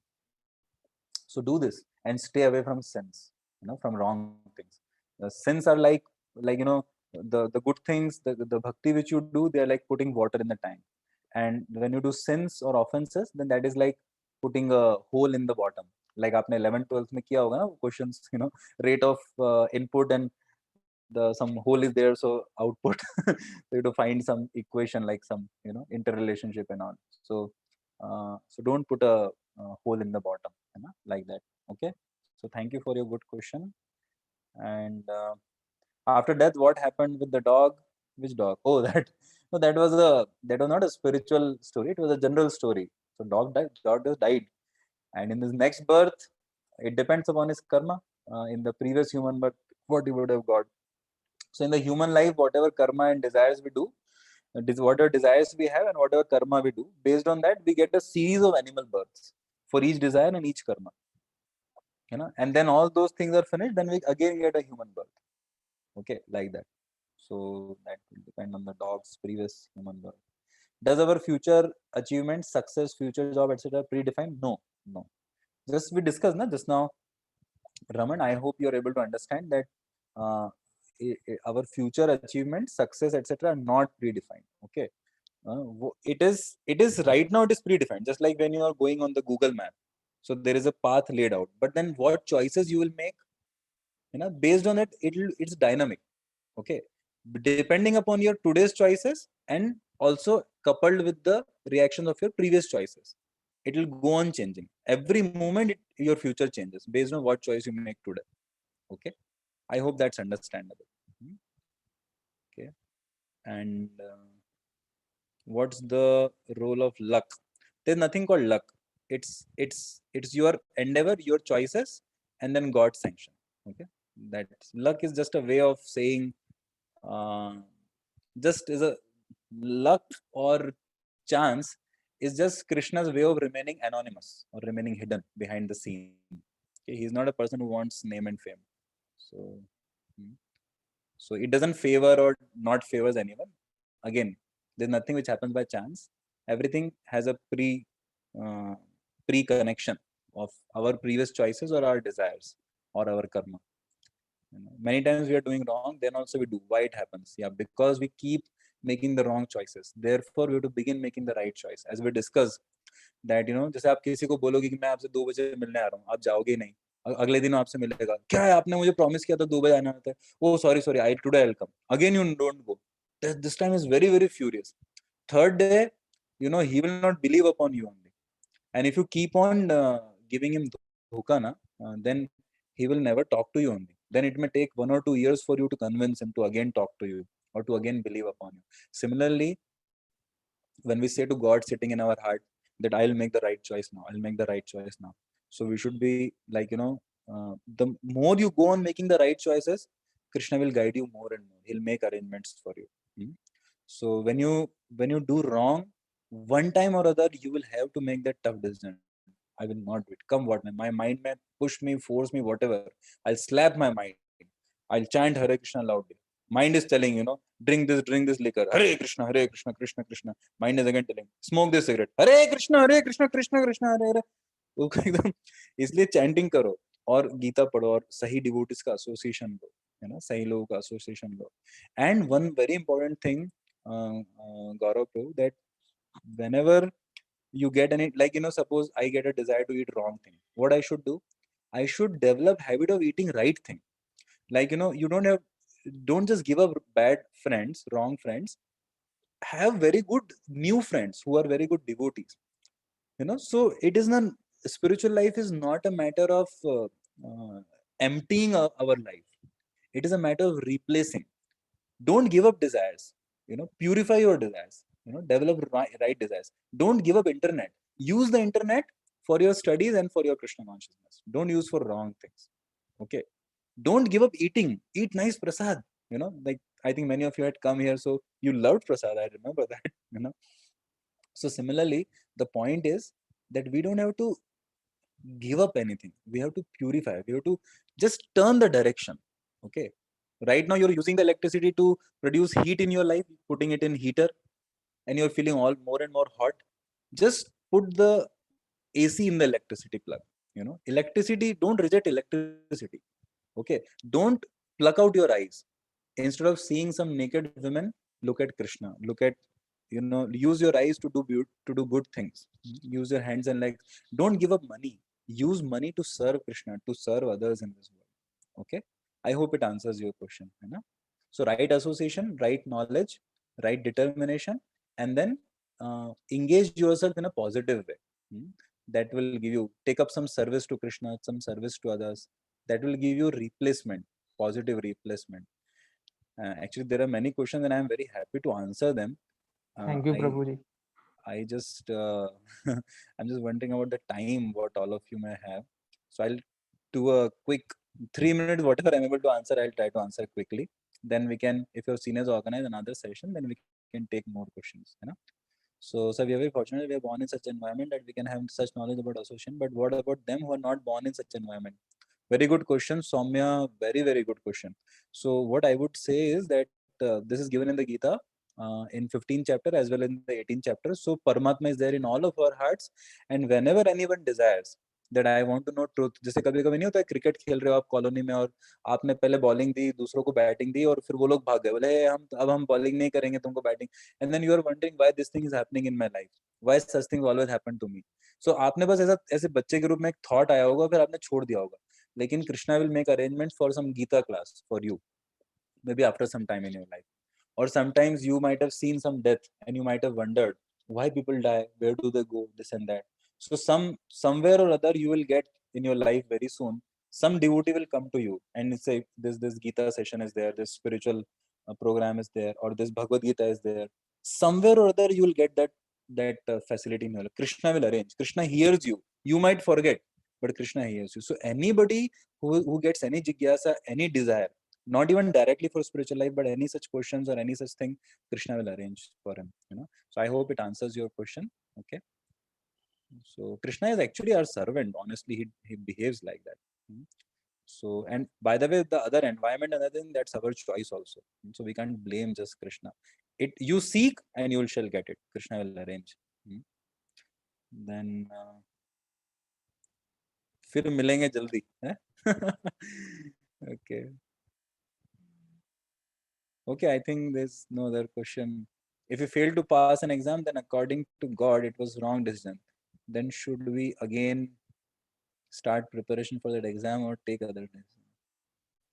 So do this and stay away from sins, from wrong things. Sins are like the good things, the bhakti which you do, they are like putting water in the tank. And when you do sins or offenses, then that is like putting a hole in the bottom. Like आपने 11th 12th में किया होगा ना questions, rate of input and the some hole is there, so output so you have to find some equation, like some interrelationship and all. So so don't put a hole in the bottom, like that. Okay, so thank you for your good question. And after death, what happened with the dog? Which dog? Oh, that no, that was not a spiritual story, it was a general story. So dog just died, and in his next birth, it depends upon his karma. In the previous human birth, what he would have got. So in the human life, whatever karma and desires we do, whatever desires we have and whatever karma we do, based on that, we get a series of animal births for each desire and each karma. And then all those things are finished, then we again get a human birth. Okay, like that. So that will depend on the dog's previous human birth. Does our future achievement, success, future job, etc. predefine? No. Just we discussed just now, Raman. I hope you are able to understand that our future achievements, success, etc. are not predefined. Okay, it is right now. It is predefined. Just like when you are going on the Google map, so there is a path laid out. But then what choices you will make, based on it, it's dynamic. Okay, depending upon your today's choices and also coupled with the reactions of your previous choices, it will go on changing. Every moment your future changes based on what choice you make today. Okay, I hope that's understandable. Okay, and what's the role of luck? There's nothing called luck. It's your endeavor, your choices, and then God's sanction. Okay, that luck is just a way of saying, just is a luck or chance is just Krishna's way of remaining anonymous or remaining hidden behind the scene. Okay? He's not a person who wants name and fame. So it doesn't favor or not favors anyone. Again, there's nothing which happens by chance. Everything has a pre-connection of our previous choices or our desires or our karma. Many times we are doing wrong, then also we do. Why it happens? Yeah, because we keep making the wrong choices. Therefore, we have to begin making the right choice. As we discussed, that जैसे आप किसी को बोलोगे कि मैं आपसे 2 बजे मिलने आ रहा हूँ, आप जाओगे नहीं, अगले दिन आपसे मिलेगा, क्या है आपने मुझे प्रॉमिस किया था 2 बजे आना होता है, oh sorry I today I'll come, again you don't go. This time is very furious. Third day, he will not believe upon you only, and if you keep on giving him dhoka then he will never talk to you only. Then it may take 1 or 2 years for you to convince him to again talk to you or to again believe upon you. Similarly, when we say to God sitting in our heart that I'll make the right choice now, so we should be like, the more you go on making the right choices, Krishna will guide you more and more. He'll make arrangements for you. So when you do wrong, one time or other, you will have to make that tough decision. I will not do it. Come what may. My mind may push me, force me, whatever. I'll slap my mind. I'll chant Hare Krishna loudly. Mind is telling, drink this liquor. Hare Krishna, Krishna Krishna. Mind is again telling, smoke this cigarette. Hare Krishna, Krishna Krishna, Hare Hare. तो एकदम इसलिए chanting करो और गीता पढ़ो और सही devotees का association लो, है ना, सही लोगों का association low. And one very important thing, Gaurav, that whenever you get any, like, suppose I get a desire to eat wrong thing, what I should do? I should develop habit of eating right thing. Like, you don't just give up bad friends, wrong friends. Have very good new friends who are very good devotees. So it is not, spiritual life is not a matter of emptying our life. It is a matter of replacing. Don't give up desires. Purify your desires. Develop right desires. Don't give up internet. Use the internet for your studies and for your Krishna consciousness. Don't use for wrong things. Okay. Don't give up eating. Eat nice prasad. Like, I think many of you had come here, so you loved prasad. I remember that. So similarly, the point is that we don't have to give up anything. We have to purify. We have to just turn the direction. Okay. Right now, you're using the electricity to produce heat in your life, putting it in heater, and you're feeling all more and more hot. Just put the AC in the electricity plug. Electricity, don't reject electricity. Okay. Don't pluck out your eyes. instead of seeing some naked women, look at Krishna. Look at, use your eyes to do good things. Use your hands and legs. Don't give up money. Use money to serve Krishna, to serve others in this world. Okay, I hope it answers your question. So right association, right knowledge, right determination, and then engage yourself in a positive way. That will give you, take up some service to Krishna, some service to others. That will give you replacement, positive replacement. Actually, there are many questions and I am very happy to answer them. Thank you, Prabhuji. I just I'm just wondering about the time what all of you may have. So I'll do a quick 3 minutes, whatever I'm able to answer, I'll try to answer quickly. Then we can, if your seniors organize another session, then we can take more questions. So we are very fortunate we are born in such environment that we can have such knowledge about association. But what about them who are not born in such environment? Very good question, Soumya. Very, very good question. So what I would say is that this is given in the Gita in 15th chapter as well in the 18th chapter. So Paramatma is there in all of our hearts, and whenever anyone desires that I want to know truth, जैसे कभी कभी नहीं होता है cricket खेल रहे हो आप कॉलोनी में और आपने पहले बॉलिंग दी दूसरों को बैटिंग दी और फिर वो लोग भाग गए बोले हम बॉलिंग नहीं करेंगे तुमको batting and then you are wondering why this thing is happening in my life why such things always happen to me so आपने बस ऐसे बच्चे के रूप में एक थॉट आया होगा फिर आपने छोड़ दिया होगा लेकिन Krishna will make arrangements for some Gita class for you maybe after some time in your life. Or sometimes you might have seen some death and you might have wondered why people die, where do they go, this and that. So somewhere or other you will get in your life very soon, some devotee will come to you and say this Gita session is there, this spiritual program is there, or this Bhagavad Gita is there. Somewhere or other you will get that facility in your life. Krishna will arrange. Krishna hears you. You might forget, but Krishna hears you. So anybody who gets any jigyasa, any desire, not even directly for spiritual life, but any such questions or any such thing, Krishna will arrange for him. So I hope it answers your question. Okay. So Krishna is actually our servant. Honestly, he behaves like that. So, and by the way, the other environment and other thing, that's our choice also. So we can't blame just Krishna. You seek and you shall get it. Krishna will arrange. Then फिर मिलेंगे जल्दी. Okay. Okay, I think there's no other question. If you fail to pass an exam, then according to God, it was wrong decision. Then should we again start preparation for that exam or take other decision?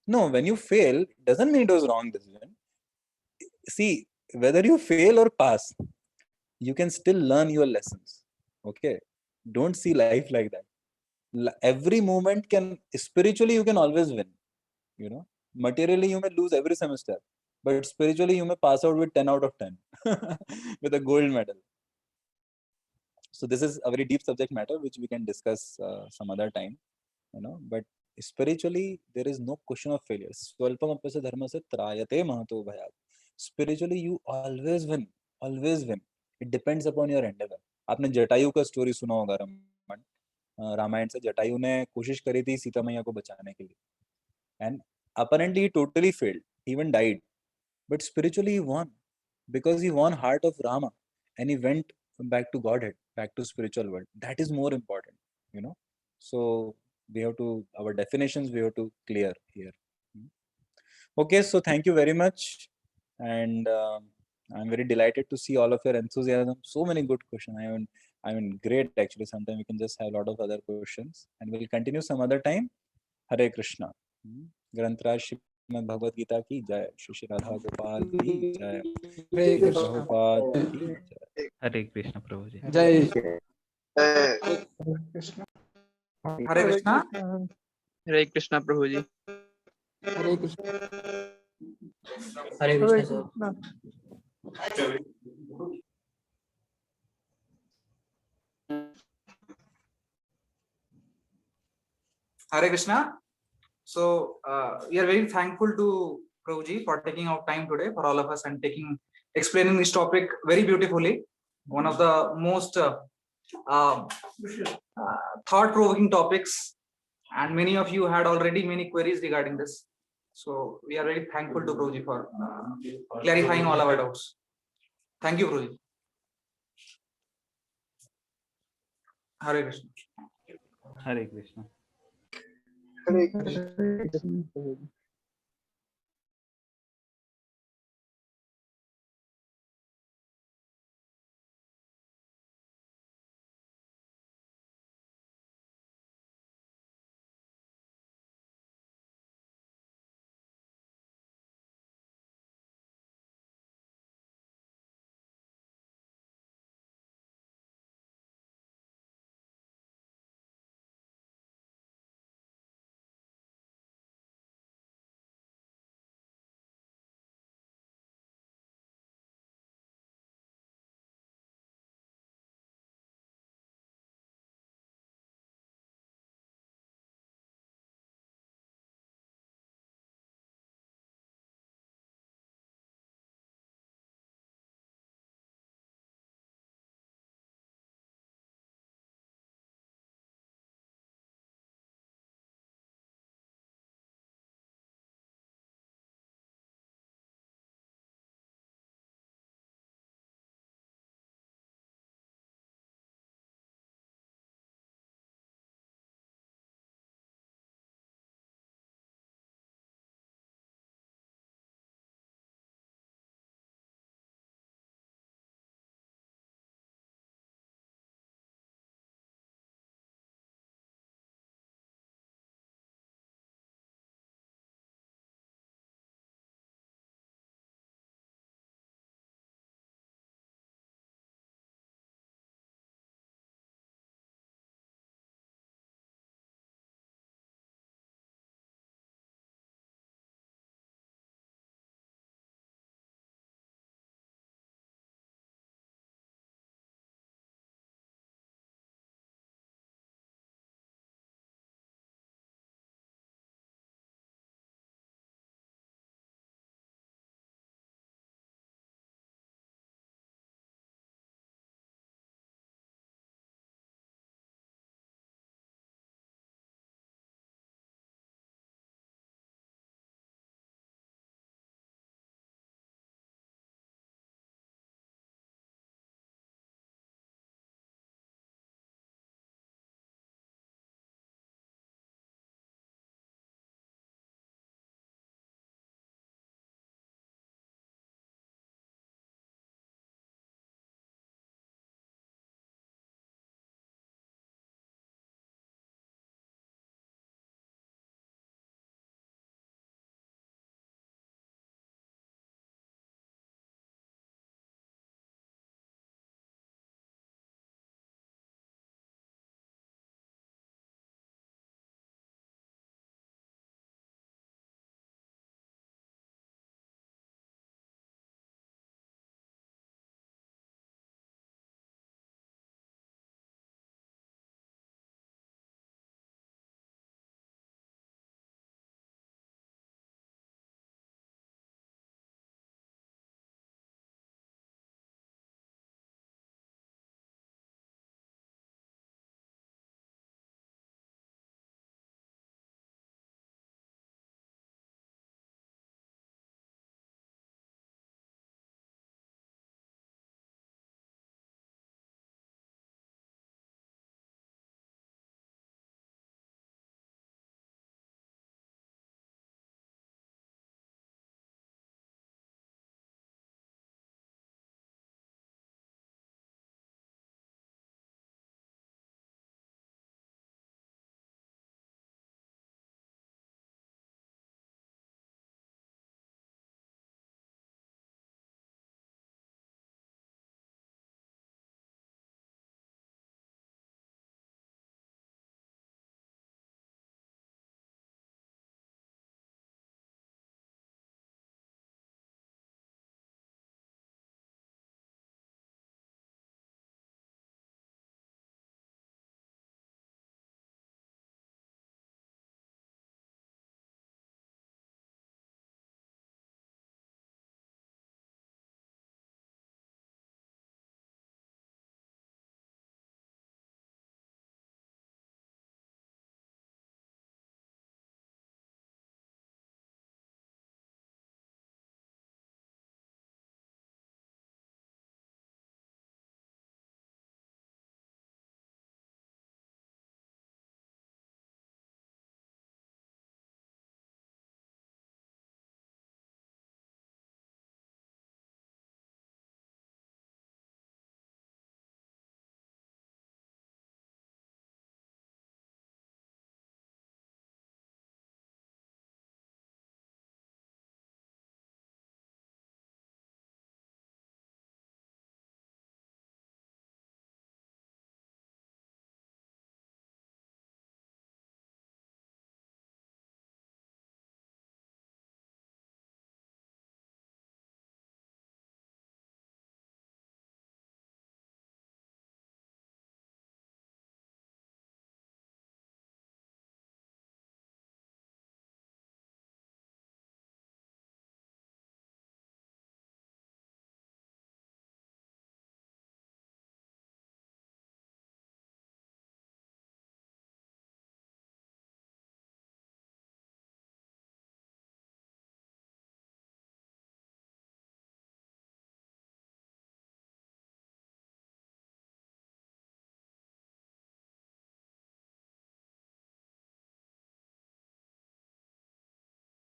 No, when you fail, doesn't mean it was wrong decision. See, whether you fail or pass, you can still learn your lessons. Okay, don't see life like that. Every moment spiritually you can always win. Materially you may lose every semester, but spiritually you may pass out with 10 out of 10 with a gold medal. So this is a very deep subject matter which we can discuss some other time. But spiritually there is no question of failure. Spiritually you always win. It depends upon your endeavor. आपने जटायु का story सुना होगा रामायण से. जटायु ने कोशिश करी थी सीता मैया को बचाने के लिए, and apparently he totally failed, he even died, but spiritually he won because he won heart of Rama and he went back to Godhead, back to spiritual world. That is more important. So we have to, our definitions we have to clear here. Okay, so thank you very much, and I'm very delighted to see all of your enthusiasm. So many good questions. I mean great actually. Sometimes we can just have a lot of other questions and we'll continue some other time. Hare Krishna. ग्रंथराज Shrimad Bhagavad Gita की जय. श्री राधा गोपाल की जय. Hare Shri Krishna. Prabhupada की जय. हरे कृष्ण प्रभु जी. Jai. Hare Krishna. Hare Krishna Prabhu ji. Hare Krishna. Hare Krishna. Hare Krishna. So we are very thankful to Prabhuji for taking out time today for all of us and explaining this topic very beautifully. One of the most thought-provoking topics, and many of you had already many queries regarding this. So we are very thankful to Prabhuji for clarifying all our doubts. Thank you, Prabhuji. Hare Krishna. Hare Krishna. Hare Krishna.